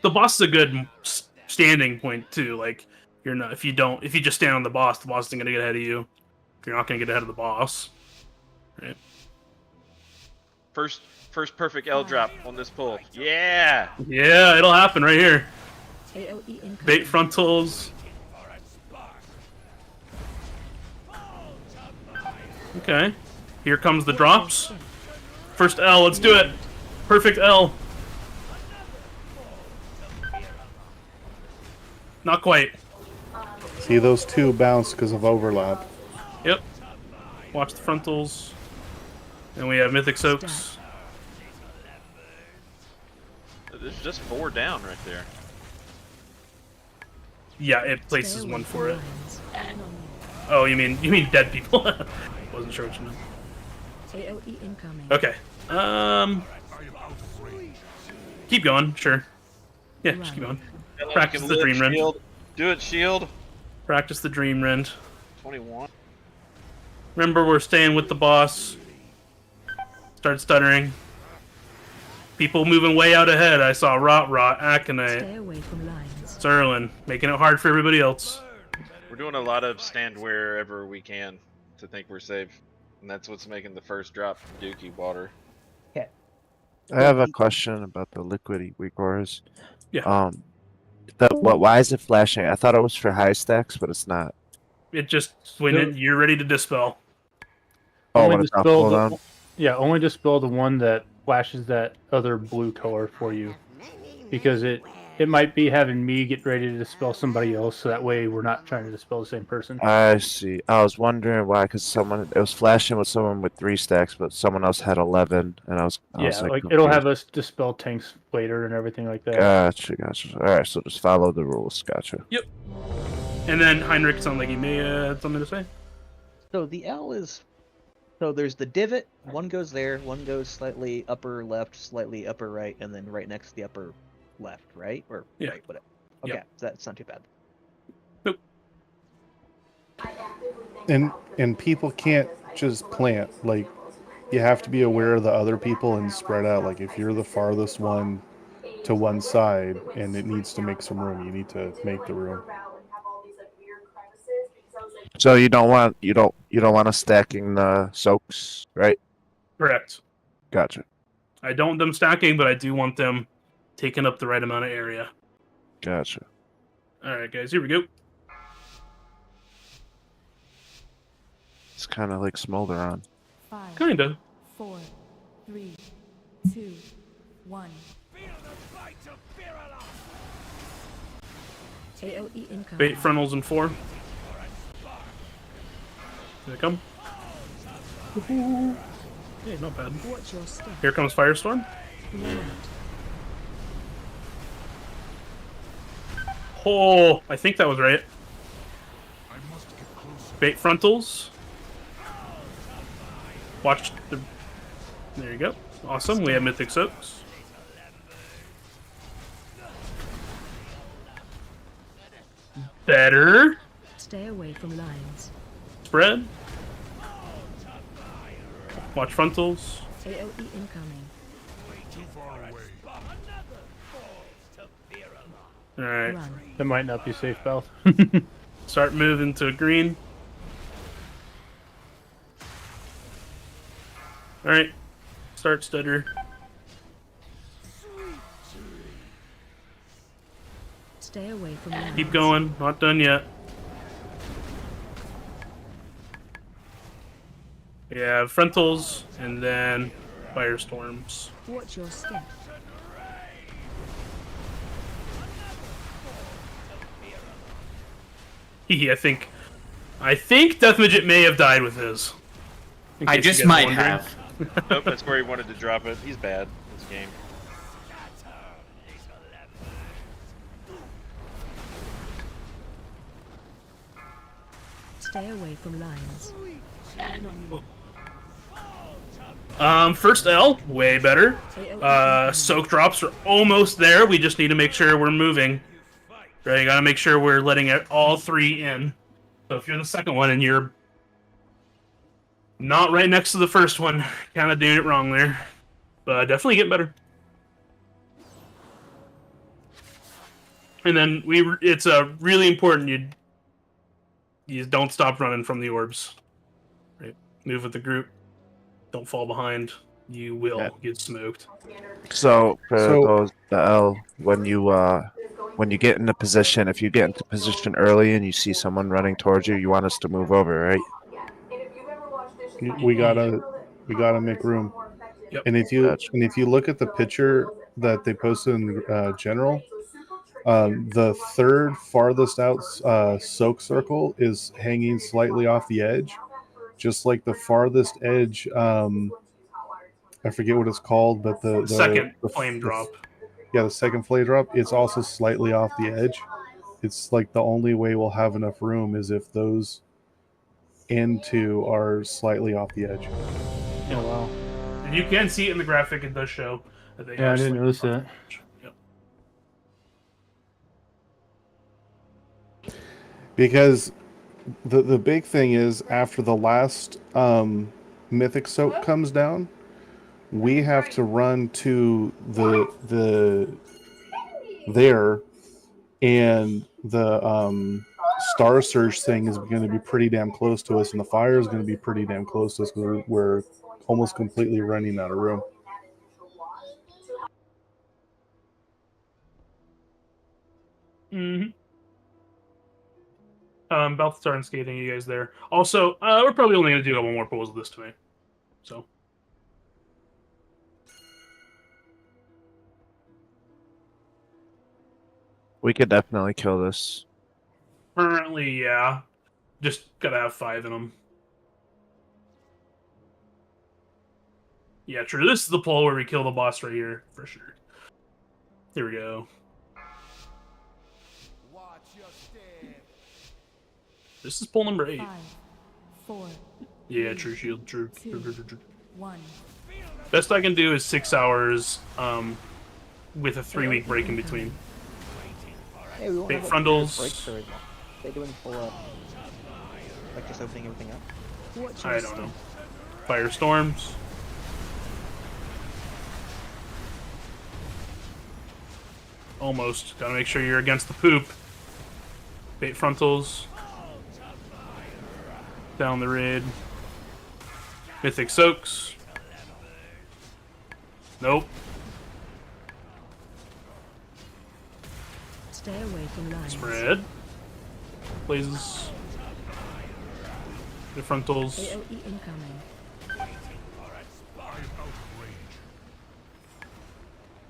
the boss is a good standing point too. Like you're not if you just stand on the boss isn't gonna get ahead of you. You're not gonna get ahead of the boss. Right.
First perfect L drop on this pull. Yeah.
Yeah, it'll happen right here. Bait frontals. Okay. Here comes the drops. First L, let's do it. Perfect L. Not quite.
See, those two bounce because of overlap.
Yep. Watch the frontals. And we have Mythic Soaks.
There's just 4 down right there.
Yeah, it places one for it. Oh, you mean dead people? Wasn't sure what you meant.
AOE incoming.
Okay. Keep going, sure. Yeah, just keep going. Practice the Dream Rend.
Do it, shield.
Practice the Dream Rend.
21.
Remember, we're staying with the boss. Start stuttering. People moving way out ahead. I saw Rot, Aconite,
Stay away from lines.
Serlin, making it hard for everybody else.
We're doing a lot of stand wherever we can to think we're safe. And that's what's making the first drop Dookie water.
Yeah.
I have a question about the liquid weak auras.
Yeah.
Why is it flashing? I thought it was for high stacks, but it's not.
It just you're ready to dispel.
Oh,
Only
when it's on
dispel
cooldown?
Yeah, only dispel the one that flashes that other blue color for you, because it might be having me get ready to dispel somebody else, so that way we're not trying to dispel the same person.
I see. I was wondering why, because it was flashing with someone with 3 stacks, but someone else had 11, and I was
Like it'll
confused.
have us dispel tanks later and everything like that.
Gotcha. All right, so just follow the rules. Gotcha.
Yep. And then Heinrich sounded like he may have something to say.
So the L is... So there's the divot, one goes there, one goes slightly upper left, slightly upper right, and then right next to the upper left, right? Or
Yeah.
right, whatever. Okay,
Yep.
so that's not too bad.
And people can't just plant. Like, you have to be aware of the other people and spread out. Like, if you're the farthest one to one side and it needs to make some room, you need to make the room.
So you don't want us stacking the soaks, right?
Correct.
Gotcha.
I don't want them stacking, but I do want them taking up the right amount of area.
Gotcha.
All right, guys, here we go.
It's kind of like Smolder on.
5,
Kinda.
4, 3, 2, 1. AOE incoming.
Bait frontals in 4. Here they come. Yeah, not bad.
Watch your step.
Here comes Firestorm. Oh, I think that was right. Bait frontals. Watch the... There you go. Awesome, we have Mythic Soaks. Better.
Stay away from lines.
Spread. Watch frontals.
AOE incoming.
Alright.
That might not be safe, Belt.
Start moving to green. Alright. Start stutter.
Stay away from lines.
Keep going. Not done yet. Yeah, frontals and then firestorms.
Watch your step.
I think Death Midget may have died with his.
I just might have.
Nope, that's where he wanted to drop it. He's bad this game.
Stay away from lines.
First L, way better. Soak drops are almost there. We just need to make sure we're moving. Right, you gotta make sure we're letting all three in. So if you're the second one and you're not right next to the first one, kind of doing it wrong there. But definitely getting better. And then it's really important you don't stop running from the orbs. Right, move with the group. Don't fall behind. You will get smoked.
So for those the L, when you get into position, if you get into position early and you see someone running towards you, you want us to move over, right?
We gotta make room.
Yep.
And if you look at the picture that they posted in general, the third farthest out soak circle is hanging slightly off the edge, just like the farthest edge. I forget what it's called, but the
second flame drop.
Yeah, the second flame drop. It's also slightly off the edge. It's like the only way we'll have enough room is if those end two are slightly off the edge.
Oh wow! And you can see it in the graphic. It does show that they.
Yeah, I didn't notice that.
Yep.
Because the big thing is after the last Mythic soak comes down, we have to run to there, and the Star Surge thing is going to be pretty damn close to us, and the fire is going to be pretty damn close to us because we're almost completely running out of room.
Mm-hmm. Balthazar and skating, you guys there. Also, we're probably only going to do one more pulls of this tonight. So.
We could definitely kill this.
Currently, yeah. Just gotta have 5 in them. Yeah, true. This is the pull where we kill the boss right here, for sure. Here we go. This is pull number 8.
5, 4.
Yeah, true shield, true.
2, 1.
Best I can do is 6 hours, with a 3-week break in between.
Hey, we won't
Big
have
frontals.
breaks for it. They doing full up, like just opening everything up.
I don't know. Firestorms. Almost. Gotta make sure you're against the poop. Bait frontals. Down the raid. Mythic soaks. Nope.
Stay away from lines.
Spread. Blazes. The frontals.
AOE incoming.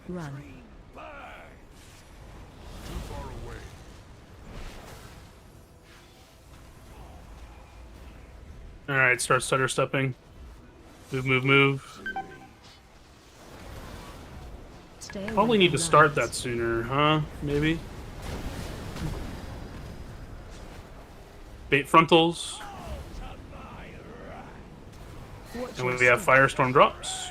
Run.
Alright, start stutter stepping. Move, move, move.
Stay away
Probably need to
from
start
lines.
that sooner, huh? Maybe? Bait frontals.
Watch
And
your
we have
step.
firestorm drops.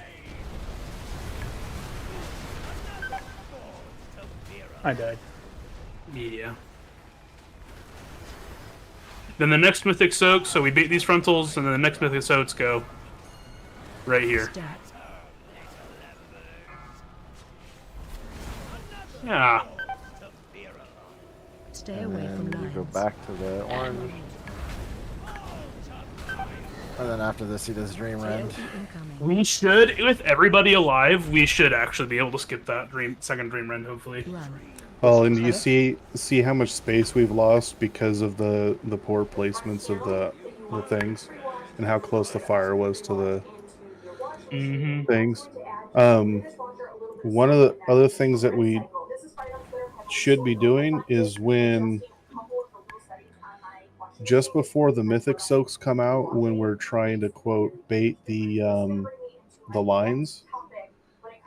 I died.
Yeah. Then the next Mythic Soak, so we bait these frontals, and then the next Mythic Soaks go right here.
Step.
Yeah.
Stay
and
away from
then you go
lines.
back to the orange. And then after this, he does Dream Rend.
We should, with everybody alive, we should actually be able to skip that second Dream Rend, hopefully.
Oh, and you see how much space we've lost because of the poor placements of the things, and how close the fire was to the things. One of the other things that we should be doing is when just before the Mythic soaks come out, when we're trying to quote bait the lines,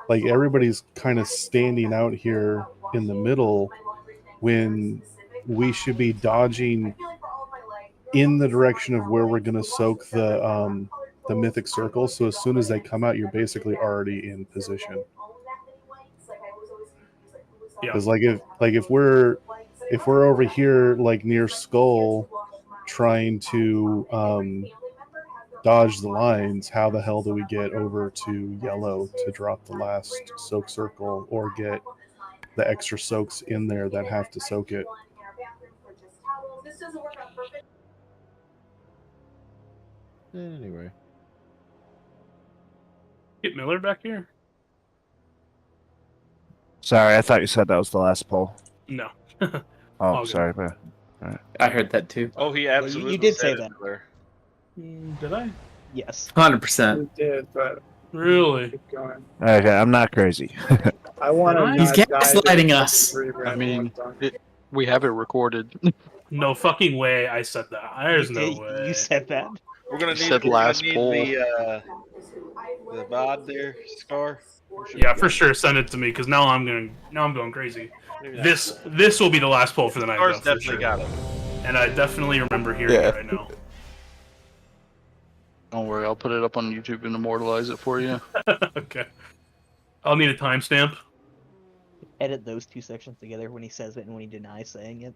like everybody's kind of standing out here in the middle when we should be dodging in the direction of where we're going to soak the Mythic circle. So as soon as they come out, you're basically already in position. Because if we're over here like near Skull trying to dodge the lines, how the hell do we get over to yellow to drop the last soak circle or get the extra soaks in there that have to soak it?
Anyway.
Get Miller back here?
Sorry, I thought you said that was the last poll.
No.
Oh,
All
sorry,
good.
but right.
I heard that too.
Oh, he
Well,
absolutely
you did
said
say
it,
that.
Miller.
Did I?
Yes.
100%.
We did, but
Really?
keep going.
Okay, I'm not crazy.
I want to
He's
not die to
gaslighting
the
us.
fucking Dream
I
Rend
mean,
one time.
we have it recorded.
No fucking way I said that. There's no
did-
way.
You said that.
We're gonna need,
Said
we're gonna
last
need
poll.
the VOD there, Scar.
Yeah, for sure. Send it to me because now I'm going crazy.
Maybe not.
This will be the last poll for the night.
Scar's
Though, for
definitely
sure.
got it.
And I definitely remember hearing it right now.
Don't worry, I'll put it up on YouTube and immortalize it for you.
Okay. I'll need a timestamp.
Edit those two sections together when he says it and when he denies saying it.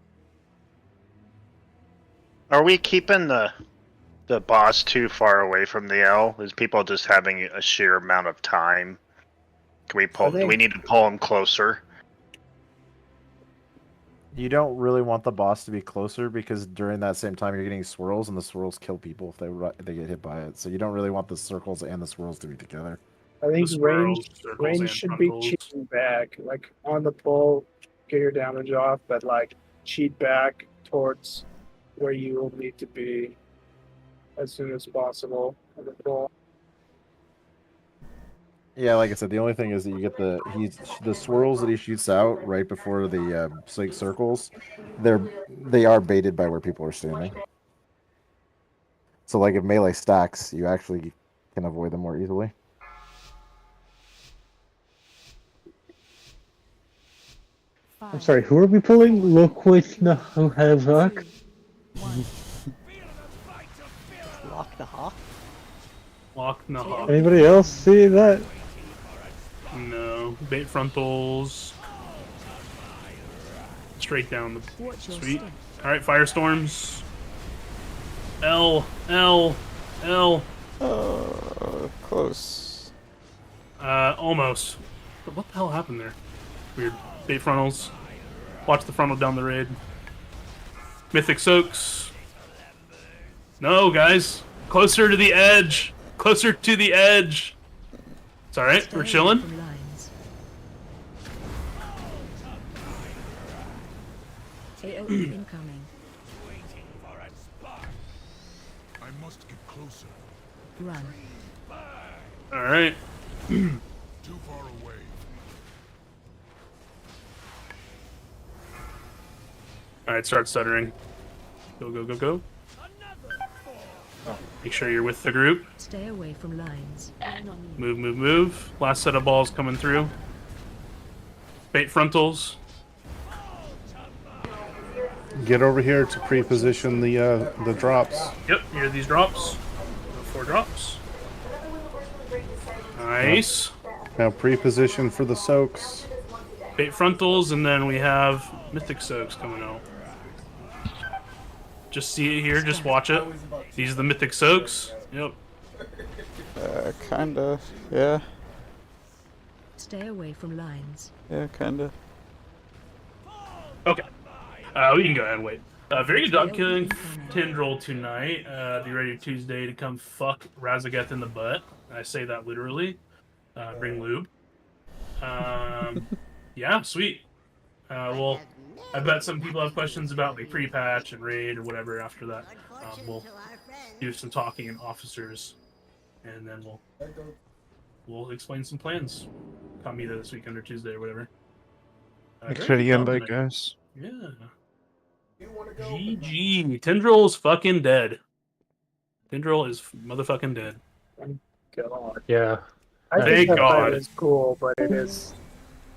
Are we keeping the boss too far away from the L? Is people just having a sheer amount of time? Can we pull? Do we need to pull him closer?
You don't really want the boss to be closer because during that same time you're getting swirls, and the swirls kill people if they get hit by it. So you don't really want the circles and the swirls to be together.
I think
The swirls, circles,
range
and
should be
frontals.
cheating back, like on the pull, get your damage off, but like cheat back towards where you will need to be as soon as possible on the pull.
Yeah, like I said, the only thing is that you get the swirls that he shoots out right before the circles. They are baited by where people are standing. So like if melee stacks, you actually can avoid them more easily.
I'm sorry, who are we pulling? Look which no have rock.
Lock the hawk.
Lock the hawk.
Anybody else see that?
No. Bait frontals. Straight down the sweet. Alright, firestorms. L.
Close.
Almost. But what the hell happened there? Weird. Bait frontals. Watch the frontal down the raid. Mythic soaks. No, guys. Closer to the edge. Closer to the edge. It's alright. We're chilling.
AOE incoming.
I must get closer.
Run.
Alright.
Too far away.
Alright, start stuttering. Go, go, go, go. Make sure you're with the group.
Stay away from lines.
Move, move, move. Last set of balls coming through. Bait frontals.
Get over here to pre-position the drops.
Yep, here are these drops. 4 drops. Nice.
Now pre-position for the soaks.
Bait frontals, and then we have Mythic soaks coming out. Just see it here, just watch it. These are the Mythic soaks. Yep.
Kinda. Yeah.
Stay away from lines.
Yeah, kinda.
Okay. We can go ahead and wait. Very good job killing Tindral tonight. Be ready Tuesday to come fuck Razageth in the butt. I say that literally. Bring lube. Yeah, sweet. Well, I bet some people have questions about like pre-patch and raid or whatever after that. We'll do some talking in officers, and then we'll explain some plans. Come either this weekend or Tuesday or whatever.
Thanks
very
for
good
the
job
invite,
tonight.
guys.
Yeah. GG. Tindral's fucking dead. Tindral is motherfucking dead.
God.
Yeah.
I
Thank
think that fight
God.
is cool, but it is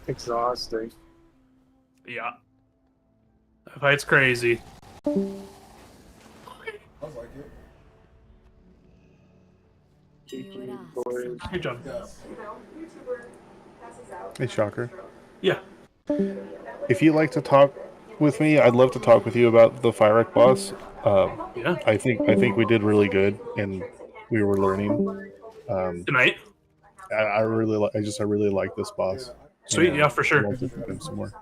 exhausting.
Yeah. That fight's crazy.
I like
GG, boys.
Good job.
Hey, Shocker.
Yeah.
If you'd like to talk with me, I'd love to talk with you about the Fyrek boss.
Yeah.
I think we did really good, and we were learning.
Tonight.
I really like this boss.
Sweet,
And
yeah, for sure.
I'd love to talk to him some more.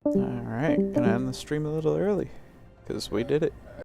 Alright, gonna end the stream a little early, because we did it.